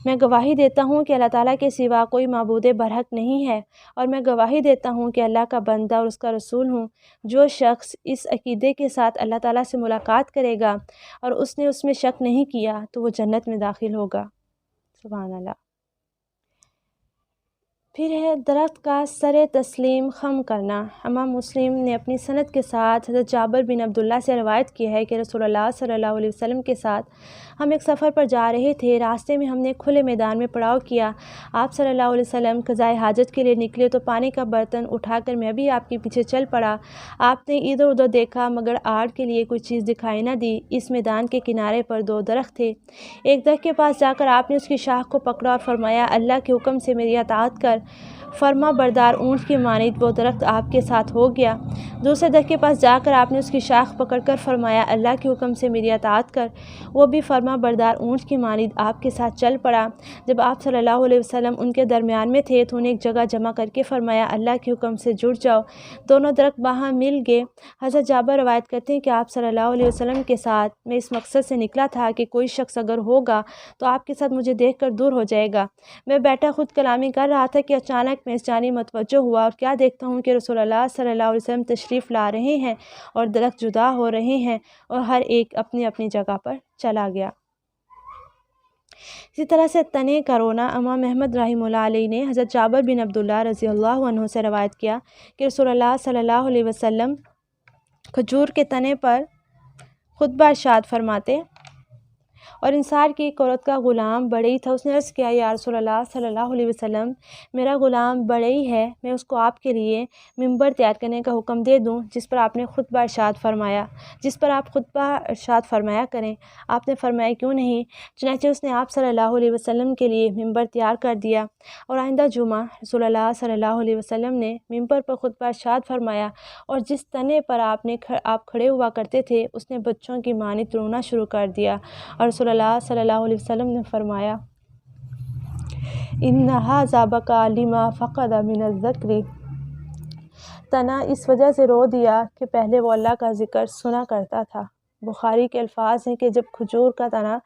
میں گواہی دیتا ہوں کہ اللہ تعالیٰ کے سوا کوئی معبود برحق نہیں ہے اور میں گواہی دیتا ہوں کہ اللہ کا بندہ اور اس کا رسول ہوں۔ جو شخص اس عقیدے کے ساتھ اللہ تعالیٰ سے ملاقات کرے گا اور اس نے اس میں شک نہیں کیا تو وہ جنت میں داخل ہوگا۔ سبحان اللہ۔ پھر ہے درخت کا سر تسلیم خم کرنا۔ امام مسلم نے اپنی سند کے ساتھ حضرت جابر بن عبداللہ سے روایت کی ہے کہ رسول اللہ صلی اللہ علیہ وسلم کے ساتھ ہم ایک سفر پر جا رہے تھے، راستے میں ہم نے کھلے میدان میں پڑاؤ کیا، آپ صلی اللہ علیہ وسلم قضائے حاجت کے لیے نکلے تو پانی کا برتن اٹھا کر میں بھی آپ کے پیچھے چل پڑا، آپ نے ادھر ادھر دیکھا مگر آڑ کے لیے کوئی چیز دکھائی نہ دی، اس میدان کے کنارے پر 2 درخت تھے، ایک درخت کے پاس جا کر آپ نے اس کی شاخ کو پکڑا اور فرمایا اللہ کے حکم سے میری اطاعت کر، فرما بردار اونٹ کی مانند وہ درخت آپ کے ساتھ ہو گیا، دوسرے درخت کے پاس جا کر آپ نے اس کی شاخ پکڑ کر فرمایا اللہ کے حکم سے میری اطاعت کر، وہ بھی فرما بردار اونٹ کی مانند آپ کے ساتھ چل پڑا، جب آپ صلی اللہ علیہ وسلم ان کے درمیان میں تھے تو انہیں ایک جگہ جمع کر کے فرمایا اللہ کے حکم سے جڑ جاؤ، دونوں درخت باہم مل گئے۔ حضرت جابر روایت کرتے ہیں کہ آپ صلی اللہ علیہ وسلم کے ساتھ میں اس مقصد سے نکلا تھا کہ کوئی شخص اگر ہوگا تو آپ کے ساتھ مجھے دیکھ کر دور ہو جائے گا، میں بیٹھا خود کلامی کر رہا تھا کہ اچانک میں اس جانب متوجہ ہوا اور کیا دیکھتا ہوں کہ رسول اللہ صلی اللہ علیہ وسلم تشریف لا رہے ہیں اور درخت جدا ہو رہے ہیں اور ہر ایک اپنی اپنی جگہ پر چلا گیا۔ اسی طرح سے تنے کا رونا، امام احمد رحمہ اللہ علیہ نے حضرت جابر بن عبداللہ رضی اللہ عنہ سے روایت کیا کہ رسول اللہ صلی اللہ علیہ وسلم کھجور کے تنے پر خطبہ ارشاد فرماتے اور انصار کی ایک عورت کا غلام بڑھئی تھا، اس نے عرض کیا یا رسول اللہ صلی اللہ علیہ وسلم میرا غلام بڑھئی ہے، میں اس کو آپ کے لیے ممبر تیار کرنے کا حکم دے دوں جس پر آپ خطبہ ارشاد فرمایا کریں، آپ نے فرمایا کیوں نہیں، چنانچہ اس نے آپ صلی اللہ علیہ وسلم کے لیے ممبر تیار کر دیا اور آئندہ جمعہ رسول اللہ صلی اللہ علیہ وسلم نے ممبر پر خطبہ ارشاد فرمایا اور جس تنے پر آپ کھڑے ہوا کرتے تھے اس نے بچوں کی مانند رونا شروع کر دیا اور رسول اللہ صلی اللہ علیہ وسلم نے فرمایا ان ھذا بکا لما فقد من الذکر، تنا اس وجہ سے رو دیا کہ پہلے وہ اللہ کا ذکر سنا کرتا تھا۔ بخاری کے الفاظ ہیں کہ جب کھجور کا تنا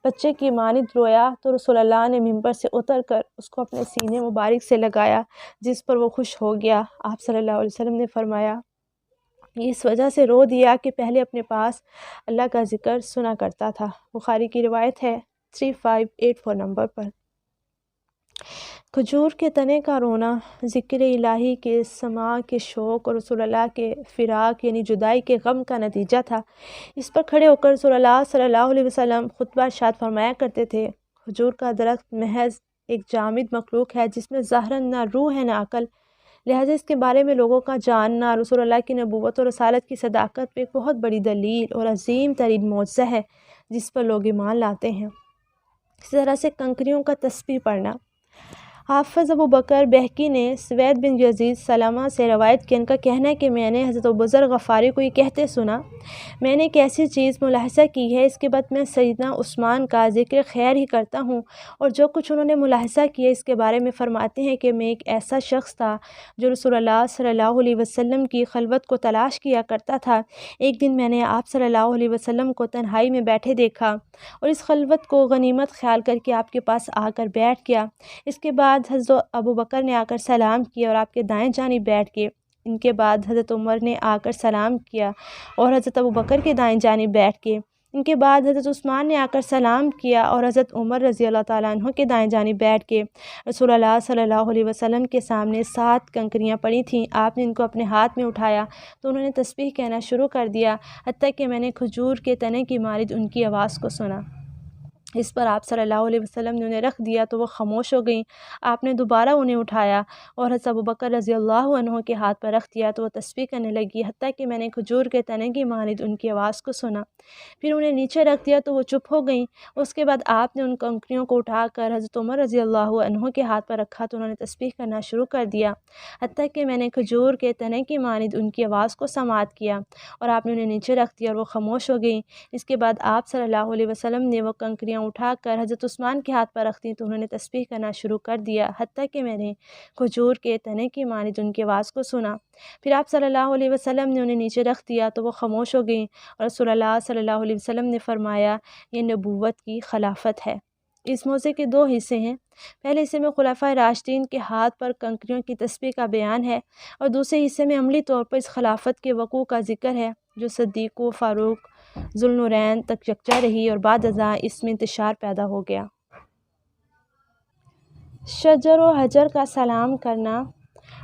بچے کی مانند رویا تو رسول اللہ نے ممبر سے اتر کر اس کو اپنے سینے مبارک سے لگایا جس پر وہ خوش ہو گیا، آپ صلی اللہ علیہ وسلم نے فرمایا یہ اس وجہ سے رو دیا کہ پہلے اپنے پاس اللہ کا ذکر سنا کرتا تھا۔ بخاری کی روایت ہے 3584 نمبر پر۔ کھجور کے تنے کا رونا ذکر الہی کے سماع کے شوق اور رسول اللہ کے فراق یعنی جدائی کے غم کا نتیجہ تھا، اس پر کھڑے ہو کر رسول اللہ صلی اللہ علیہ وسلم خطبہ ارشاد فرمایا کرتے تھے۔ کھجور کا درخت محض ایک جامد مخلوق ہے جس میں ظاہراً نہ روح ہے نہ عقل، لہٰذا اس کے بارے میں لوگوں کا جاننا رسول اللہ کی نبوت اور رسالت کی صداقت پہ ایک بہت بڑی دلیل اور عظیم ترین معجزہ ہے جس پر لوگ ایمان لاتے ہیں۔ اسی طرح سے کنکریوں کا تسبیح پڑھنا، حافظ ابو بکر بہقی نے سوید بن یزید سلمہ سے روایت کی، ان کا کہنا ہے کہ میں نے حضرت ابوذر غفاری کو یہ کہتے سنا میں نے ایک ایسی چیز ملاحظہ کی ہے، اس کے بعد میں سیدنا عثمان کا ذکر خیر ہی کرتا ہوں اور جو کچھ انہوں نے ملاحظہ کیا اس کے بارے میں فرماتے ہیں کہ میں ایک ایسا شخص تھا جو رسول اللہ صلی اللہ علیہ وسلم کی خلوت کو تلاش کیا کرتا تھا، ایک دن میں نے آپ صلی اللہ علیہ وسلم کو تنہائی میں بیٹھے دیکھا اور اس خلوت کو غنیمت خیال کر کے آپ کے پاس آ کر بیٹھ گیا، اس کے بعد حضرت ابو بکر نے آ کر سلام کیا اور آپ کے دائیں جانب بیٹھ گئے، ان کے بعد حضرت عمر نے آ کر سلام کیا اور حضرت ابو بکر کے دائیں جانب بیٹھ گئے، ان کے بعد حضرت عثمان نے آ کر سلام کیا اور حضرت عمر رضی اللہ تعالیٰ عنہ کے دائیں جانب بیٹھ گئے۔ رسول اللہ صلی اللہ علیہ وسلم کے سامنے 7 کنکریاں پڑی تھیں، آپ نے ان کو اپنے ہاتھ میں اٹھایا تو انہوں نے تسبیح کہنا شروع کر دیا حتیٰ کہ میں نے کھجور کے تنے کی مانند ان کی آواز کو سنا، اس پر آپ صلی اللہ علیہ وسلم نے انہیں رکھ دیا تو وہ خاموش ہو گئیں، آپ نے دوبارہ انہیں اٹھایا اور حضرت ابو بکر رضی اللہ عنہ کے ہاتھ پر رکھ دیا تو وہ تسبیح کرنے لگی حتیٰ کہ میں نے کھجور کے تنے کی مانند ان کی آواز کو سنا، پھر انہیں نیچے رکھ دیا تو وہ چپ ہو گئیں، اس کے بعد آپ نے ان کنکریوں کو اٹھا کر حضرت عمر رضی اللہ عنہ کے ہاتھ پر رکھا تو انہوں نے تسبیح کرنا شروع کر دیا حتیٰ کہ میں نے کھجور کے تنے کی مانند ان کی آواز کو سماعت کیا اور آپ نے انہیں نیچے رکھ دیا اور وہ خاموش ہو گئیں، اس کے بعد آپ صلی اللہ علیہ وسلم نے وہ کنکریاں اٹھا کر حضرت عثمان کے ہاتھ پر رکھ دیں تو انہوں نے تسبیح کرنا شروع کر دیا حتیٰ کہ میں نے کھجور کے تنے کی مانند ان کی آواز کو سنا، پھر آپ صلی اللہ علیہ وسلم نے انہیں نیچے رکھ دیا تو وہ خاموش ہو گئیں اور رسول اللہ صلی اللہ علیہ وسلم نے فرمایا یہ نبوت کی خلافت ہے۔ اس موضوع کے 2 حصے ہیں، پہلے حصے میں خلفائے راشدین کے ہاتھ پر کنکریوں کی تسبیح کا بیان ہے اور دوسرے حصے میں عملی طور پر اس خلافت کے وقوع کا ذکر ہے جو صدیق و فاروق ذوالنورین تک یکجا رہی اور بعد ازاں اس میں انتشار پیدا ہو گیا۔ شجر و حجر کا سلام کرنا۔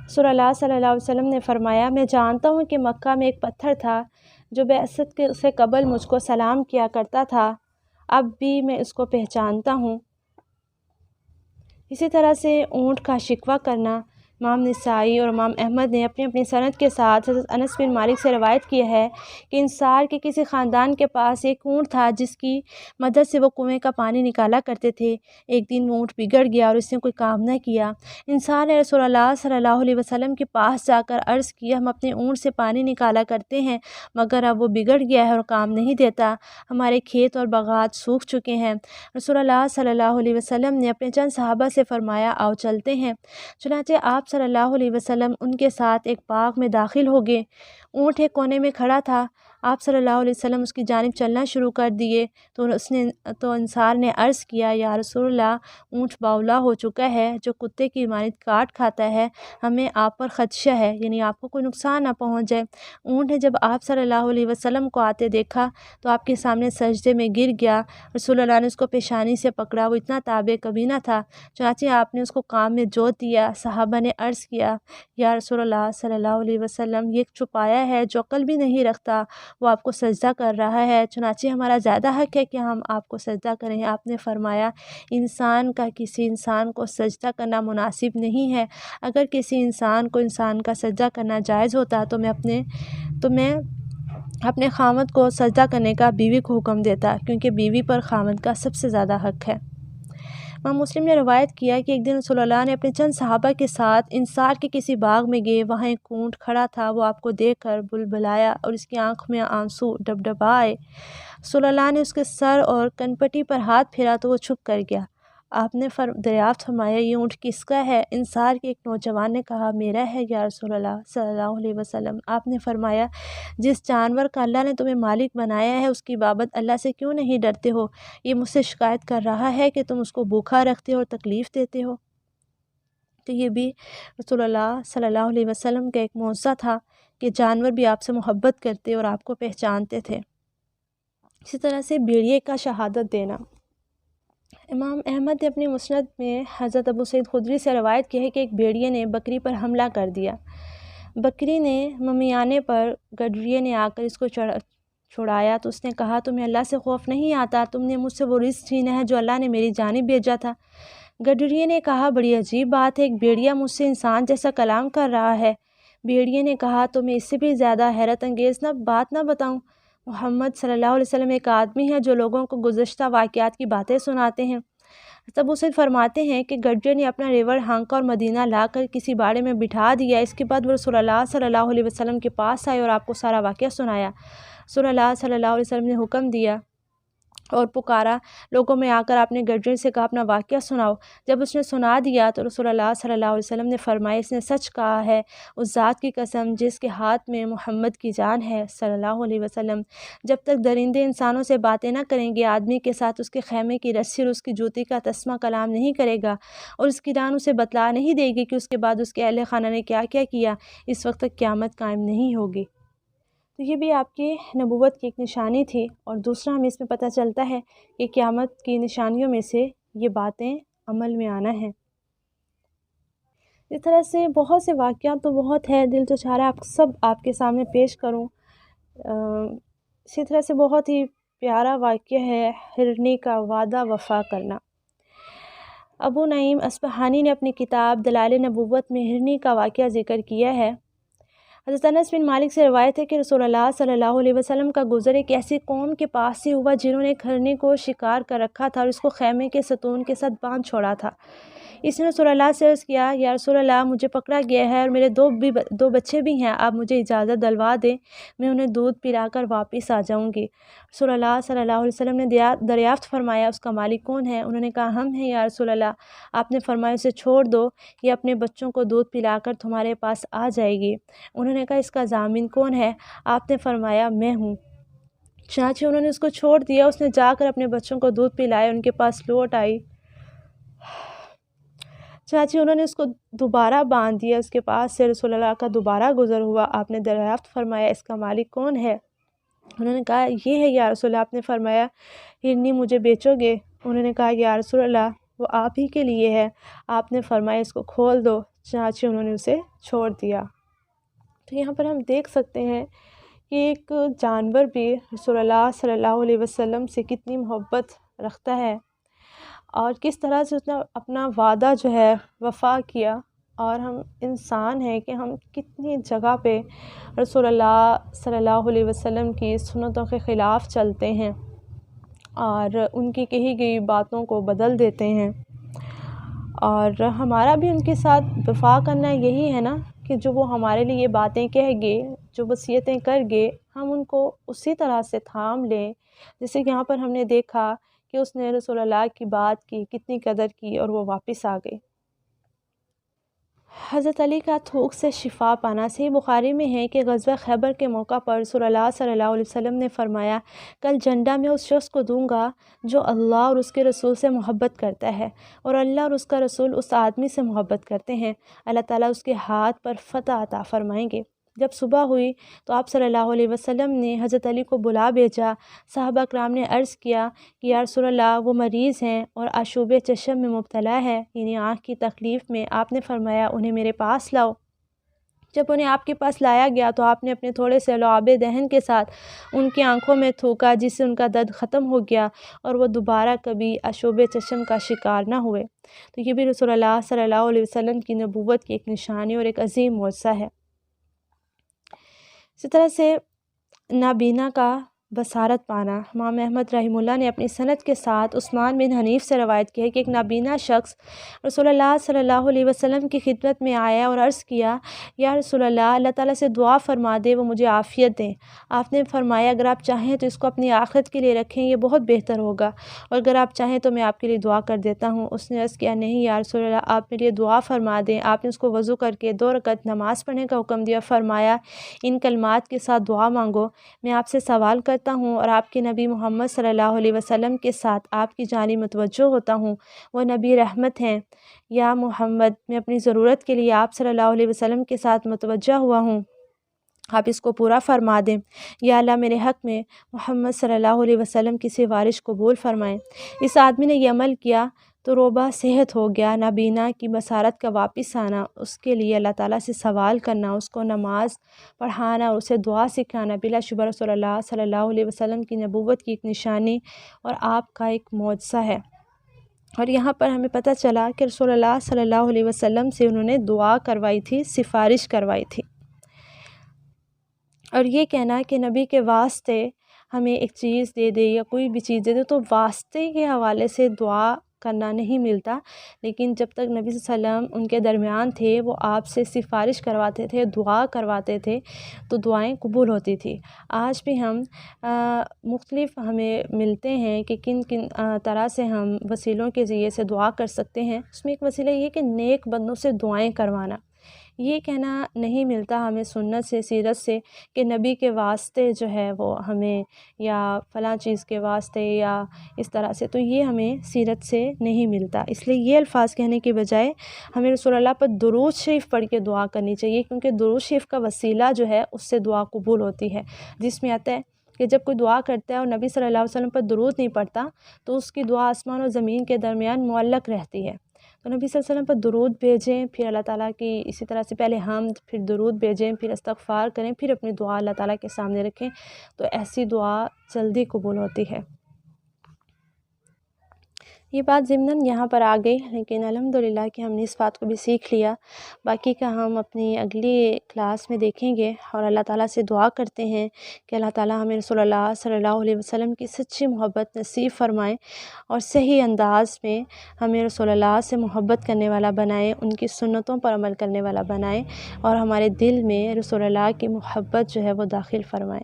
رسول اللہ صلی اللہ علیہ وسلم نے فرمایا، میں جانتا ہوں کہ مکہ میں ایک پتھر تھا جو بعثت سے قبل مجھ کو سلام کیا کرتا تھا، اب بھی میں اس کو پہچانتا ہوں۔ اسی طرح سے اونٹ کا شکوہ کرنا۔ امام نسائی اور امام احمد نے اپنی اپنی سند کے ساتھ حضرت انس بن مالک سے روایت کی ہے کہ انصار کے کسی خاندان کے پاس ایک اونٹ تھا جس کی مدد سے وہ کنویں کا پانی نکالا کرتے تھے۔ ایک دن وہ اونٹ بگڑ گیا اور اس نے کوئی کام نہ کیا۔ انصار نے رسول اللہ صلی اللہ علیہ وسلم کے پاس جا کر عرض کی، ہم اپنے اونٹ سے پانی نکالا کرتے ہیں مگر اب وہ بگڑ گیا ہے اور کام نہیں دیتا، ہمارے کھیت اور باغات سوکھ چکے ہیں۔ رسول اللہ صلی اللہ علیہ وسلم نے اپنے چند صحابہ سے فرمایا، آؤ چلتے ہیں۔ چنانچہ آپ صلی اللہ علیہ وسلم ان کے ساتھ ایک باغ میں داخل ہو گئے۔ اونٹ ایک کونے میں کھڑا تھا، آپ صلی اللہ علیہ وسلم اس کی جانب چلنا شروع کر دیے تو انصار نے عرض کیا، یا رسول اللہ، اونٹ باولا ہو چکا ہے جو کتے کی مانند کاٹ کھاتا ہے، ہمیں آپ پر خدشہ ہے، یعنی آپ کو کوئی نقصان نہ پہنچ جائے۔ اونٹ نے جب آپ صلی اللہ علیہ وسلم کو آتے دیکھا تو آپ کے سامنے سجدے میں گر گیا۔ رسول اللہ نے اس کو پیشانی سے پکڑا، وہ اتنا تابع کبینہ تھا، چنانچہ آپ نے اس کو کام میں جوت دیا۔ صحابہ نے عرض کیا، یا رسول اللہ صلی اللہ علیہ وسلم، یہ چھپایا ہے جو عقل بھی نہیں رکھتا، وہ آپ کو سجدہ کر رہا ہے، چنانچہ ہمارا زیادہ حق ہے کہ ہم آپ کو سجدہ کریں۔ آپ نے فرمایا، انسان کا کسی انسان کو سجدہ کرنا مناسب نہیں ہے، اگر کسی انسان کو انسان کا سجدہ کرنا جائز ہوتا تو میں اپنے خاوند کو سجدہ کرنے کا بیوی کو حکم دیتا، کیونکہ بیوی پر خاوند کا سب سے زیادہ حق ہے۔ امام مسلم نے روایت کیا کہ ایک دن رسول اللہ نے اپنے چند صحابہ کے ساتھ انصار کے کسی باغ میں گئے، وہاں ایک اونٹ کھڑا تھا، وہ آپ کو دیکھ کر بلبلایا اور اس کی آنکھ میں آنسو ڈبڈبائے۔ رسول اللہ نے اس کے سر اور کنپٹی پر ہاتھ پھیرا تو وہ چھپ کر گیا۔ آپ نے دریافت فرمایا، یہ اونٹ کس کا ہے؟ انصار کے ایک نوجوان نے کہا، میرا ہے یا رسول اللہ صلی اللہ علیہ وسلم۔ آپ نے فرمایا، جس جانور کا اللہ نے تمہیں مالک بنایا ہے اس کی بابت اللہ سے کیوں نہیں ڈرتے ہو؟ یہ مجھ سے شکایت کر رہا ہے کہ تم اس کو بھوکا رکھتے ہو اور تکلیف دیتے ہو۔ تو یہ بھی رسول اللہ صلی اللہ علیہ وسلم کا ایک معجزہ تھا کہ جانور بھی آپ سے محبت کرتے اور آپ کو پہچانتے تھے۔ اسی طرح سے بھیڑیے کا شہادت دینا۔ امام احمد نے اپنی مسند میں حضرت ابو سعید خدری سے روایت کی ہے کہ ایک بھیڑیے نے بکری پر حملہ کر دیا۔ بکری نے ممیانے پر گڈریے نے آ کر اس کو چھڑایا تو اس نے کہا، تمہیں اللہ سے خوف نہیں آتا؟ تم نے مجھ سے وہ رزق چھینا ہے جو اللہ نے میری جانب بھیجا تھا۔ گڈریے نے کہا، بڑی عجیب بات ہے، ایک بھیڑیا مجھ سے انسان جیسا کلام کر رہا ہے۔ بھیڑیے نے کہا، تو میں اس سے بھی زیادہ حیرت انگیز بات نہ بتاؤں؟ محمد صلی اللہ علیہ وسلم ایک آدمی ہے جو لوگوں کو گزشتہ واقعات کی باتیں سناتے ہیں۔ ابو سعید فرماتے ہیں کہ گڈریے نے اپنا ریوڑ ہانکا اور مدینہ لا کر کسی باڑے میں بٹھا دیا۔ اس کے بعد وہ رسول اللہ صلی اللہ علیہ وسلم کے پاس آئے اور آپ کو سارا واقعہ سنایا۔ رسول اللہ صلی اللہ علیہ وسلم نے حکم دیا اور پکارا، لوگوں میں آ کر آپ نے گڈریے سے کہا، اپنا واقعہ سناؤ۔ جب اس نے سنا دیا تو رسول اللہ صلی اللہ علیہ وسلم نے فرمایا، اس نے سچ کہا ہے، اس ذات کی قسم جس کے ہاتھ میں محمد کی جان ہے صلی اللہ علیہ وسلم، جب تک درندے انسانوں سے باتیں نہ کریں گے، آدمی کے ساتھ اس کے خیمے کی رسی اور اس کی جوتی کا تسمہ کلام نہیں کرے گا اور اس کی ران اسے بتلا نہیں دے گی کہ اس کے بعد اس کے اہل خانہ نے کیا کیا کیا، اس وقت تک قیامت قائم نہیں ہوگی۔ تو یہ بھی آپ کی نبوت کی ایک نشانی تھی، اور دوسرا ہمیں اس میں پتہ چلتا ہے کہ قیامت کی نشانیوں میں سے یہ باتیں عمل میں آنا ہے۔ اس طرح سے بہت سے واقعات تو بہت ہے، دل تو چاہ رہا ہے آپ کے سامنے پیش کروں۔ اسی طرح سے بہت ہی پیارا واقعہ ہے ہرنی کا وعدہ وفا کرنا۔ ابو نعیم اصفہانی نے اپنی کتاب دلائل نبوت میں ہرنی کا واقعہ ذکر کیا ہے۔ حضرت انس بن مالک سے روایت ہے کہ رسول اللہ صلی اللہ علیہ وسلم کا گزر ایک ایسی قوم کے پاس سے ہوا جنہوں نے ایک ہرنی کو شکار کر رکھا تھا اور اس کو خیمے کے ستون کے ساتھ باندھ چھوڑا تھا۔ اس نے رسول اللہ سے عرض کیا، یا رسول اللہ، مجھے پکڑا گیا ہے اور میرے دو بچے بھی ہیں، آپ مجھے اجازت دلوا دیں، میں انہیں دودھ پلا کر واپس آ جاؤں گی۔ رسول اللہ صلی اللہ علیہ وسلم نے دریافت فرمایا، اس کا مالک کون ہے؟ انہوں نے کہا، ہم ہیں یا رسول اللہ۔ آپ نے فرمایا، اسے چھوڑ دو، یہ اپنے بچوں کو دودھ پلا کر تمہارے پاس آ جائے گی۔ انہوں نے کہا، اس کا ضامن کون ہے؟ آپ نے فرمایا، میں ہوں۔ چنانچہ انہوں نے اس کو چھوڑ دیا، اس نے جا کر اپنے بچوں کو دودھ پلایا، ان کے پاس لوٹ آئی۔ چنانچہ انہوں نے اس کو دوبارہ باندھ دیا، اس کے پاس سے رسول اللہ کا دوبارہ گزر ہوا۔ آپ نے دریافت فرمایا، اس کا مالک کون ہے؟ انہوں نے کہا، یہ ہے یا رسول اللہ۔ آپ نے فرمایا، ہرنی مجھے بیچو گے؟ انہوں نے کہا، یا رسول اللہ، وہ آپ ہی کے لیے ہے، آپ نے فرمایا اس کو کھول دو، چنانچہ انہوں نے اسے چھوڑ دیا۔ تو یہاں پر ہم دیکھ سکتے ہیں کہ ایک جانور بھی رسول اللہ صلی اللہ علیہ وسلم سے کتنی محبت رکھتا ہے، اور کس طرح سے اس نے اپنا وعدہ جو ہے وفا کیا، اور ہم انسان ہیں کہ ہم کتنی جگہ پہ رسول اللہ صلی اللہ علیہ وسلم کی سنتوں کے خلاف چلتے ہیں اور ان کی کہی گئی باتوں کو بدل دیتے ہیں۔ اور ہمارا بھی ان کے ساتھ وفا کرنا یہی ہے نا کہ جو وہ ہمارے لیے باتیں کہہ گے، جو وصیتیں کر گے، ہم ان کو اسی طرح سے تھام لیں، جیسے کہ یہاں پر ہم نے دیکھا کہ اس نے رسول اللہ کی بات کی، کتنی قدر کی، اور وہ واپس آ گئے۔ حضرت علی کا تھوک سے شفا پانا صحیح بخاری میں ہے کہ غزوہ خیبر کے موقع پر رسول اللہ صلی اللہ علیہ وسلم نے فرمایا، کل جنڈا میں اس شخص کو دوں گا جو اللہ اور اس کے رسول سے محبت کرتا ہے، اور اللہ اور اس کا رسول اس آدمی سے محبت کرتے ہیں، اللہ تعالیٰ اس کے ہاتھ پر فتح عطا فرمائیں گے۔ جب صبح ہوئی تو آپ صلی اللہ علیہ وسلم نے حضرت علی کو بلا بھیجا۔ صحابہ کرام نے عرض کیا کہ یا رسول اللہ، وہ مریض ہیں اور آشوب چشم میں مبتلا ہے، یعنی آنکھ کی تکلیف میں۔ آپ نے فرمایا انہیں میرے پاس لاؤ۔ جب انہیں آپ کے پاس لایا گیا تو آپ نے اپنے تھوڑے سے لعاب دہن کے ساتھ ان کی آنکھوں میں تھوکا، جس سے ان کا درد ختم ہو گیا اور وہ دوبارہ کبھی آشوب چشم کا شکار نہ ہوئے۔ تو یہ بھی رسول اللہ صلی اللہ علیہ وسلم کی نبوت کی ایک نشانی اور ایک عظیم معجزہ ہے۔ اسی طرح سے نابینا کا بصارت پانا، امام احمد رحمہ اللہ نے اپنی سند کے ساتھ عثمان بن حنیف سے روایت کی ہے کہ ایک نابینا شخص رسول اللہ صلی اللہ علیہ وسلم کی خدمت میں آیا اور عرض کیا، یا رسول اللہ، اللہ تعالیٰ سے دعا فرما دے وہ مجھے عافیت دیں۔ آپ نے فرمایا اگر آپ چاہیں تو اس کو اپنی آخرت کے لیے رکھیں، یہ بہت بہتر ہوگا، اور اگر آپ چاہیں تو میں آپ کے لیے دعا کر دیتا ہوں۔ اس نے عرض کیا، نہیں یا رسول اللہ، آپ میرے لیے دعا فرما دیں۔ آپ نے اس کو وضو کر کے 2 رکعت نماز پڑھنے کا حکم دیا، فرمایا ان کلمات کے ساتھ دعا مانگو، میں آپ سے سوال کرتا ہوں اور آپ کے نبی محمد صلی اللہ علیہ وسلم کے ساتھ آپ کی جانب متوجہ ہوتا ہوں، وہ نبی رحمت ہیں۔ یا محمد، میں اپنی ضرورت کے لیے آپ صلی اللہ علیہ وسلم کے ساتھ متوجہ ہوا ہوں، آپ اس کو پورا فرما دیں۔ یا اللہ، میرے حق میں محمد صلی اللہ علیہ وسلم کی سفارش قبول فرمائیں۔ اس آدمی نے یہ عمل کیا تو روبہ صحت ہو گیا۔ نابینا کی بصارت کا واپس آنا، اس کے لیے اللہ تعالیٰ سے سوال کرنا، اس کو نماز پڑھانا اور اسے دعا سکھانا بلا شبہ رسول اللہ صلی اللہ علیہ وسلم کی نبوت کی ایک نشانی اور آپ کا ایک معجزہ ہے۔ اور یہاں پر ہمیں پتہ چلا کہ رسول اللہ صلی اللہ علیہ وسلم سے انہوں نے دعا کروائی تھی، سفارش کروائی تھی۔ اور یہ کہنا کہ نبی کے واسطے ہمیں ایک چیز دے دے یا کوئی بھی چیز دے دے، تو واسطے کے حوالے سے دعا کرنا نہیں ملتا، لیکن جب تک نبی صلی اللہ علیہ وسلم ان کے درمیان تھے، وہ آپ سے سفارش کرواتے تھے، دعا کرواتے تھے، تو دعائیں قبول ہوتی تھی۔ آج بھی ہم مختلف ہمیں ملتے ہیں کہ کن کن طرح سے ہم وسیلوں کے ذریعے سے دعا کر سکتے ہیں۔ اس میں ایک وسیلہ یہ کہ نیک بندوں سے دعائیں کروانا، یہ کہنا نہیں ملتا ہمیں سنت سے، سیرت سے، کہ نبی کے واسطے جو ہے وہ ہمیں، یا فلاں چیز کے واسطے، یا اس طرح سے، تو یہ ہمیں سیرت سے نہیں ملتا۔ اس لیے یہ الفاظ کہنے کے بجائے ہمیں رسول اللہ پر درود شریف پڑھ کے دعا کرنی چاہیے، کیونکہ درود شریف کا وسیلہ جو ہے اس سے دعا قبول ہوتی ہے، جس میں آتا ہے کہ جب کوئی دعا کرتا ہے اور نبی صلی اللہ علیہ وسلم پر درود نہیں پڑھتا تو اس کی دعا آسمان و زمین کے درمیان معلق رہتی ہے۔ تو نبی صلی اللہ علیہ وسلم پر درود بھیجیں، پھر اللہ تعالیٰ کی اسی طرح سے پہلے حمد، پھر درود بھیجیں، پھر استغفار کریں، پھر اپنی دعا اللہ تعالیٰ کے سامنے رکھیں، تو ایسی دعا جلدی قبول ہوتی ہے۔ یہ بات ضمناً یہاں پر آ گئی، لیکن الحمدللہ کہ ہم نے اس بات کو بھی سیکھ لیا۔ باقی کا ہم اپنی اگلی کلاس میں دیکھیں گے، اور اللہ تعالیٰ سے دعا کرتے ہیں کہ اللہ تعالیٰ ہمیں رسول اللہ صلی اللہ علیہ وسلم کی سچی محبت نصیب فرمائیں، اور صحیح انداز میں ہمیں رسول اللہ سے محبت کرنے والا بنائیں، ان کی سنتوں پر عمل کرنے والا بنائیں، اور ہمارے دل میں رسول اللہ کی محبت جو ہے وہ داخل فرمائیں۔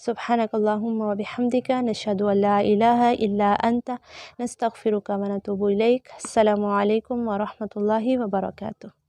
سبحانک اللہم و بحمدک، نشہد ان لا الہ الا انت، نستغفرک و نتوب الیک۔ السلام علیکم ورحمۃ اللہ وبرکاتہ۔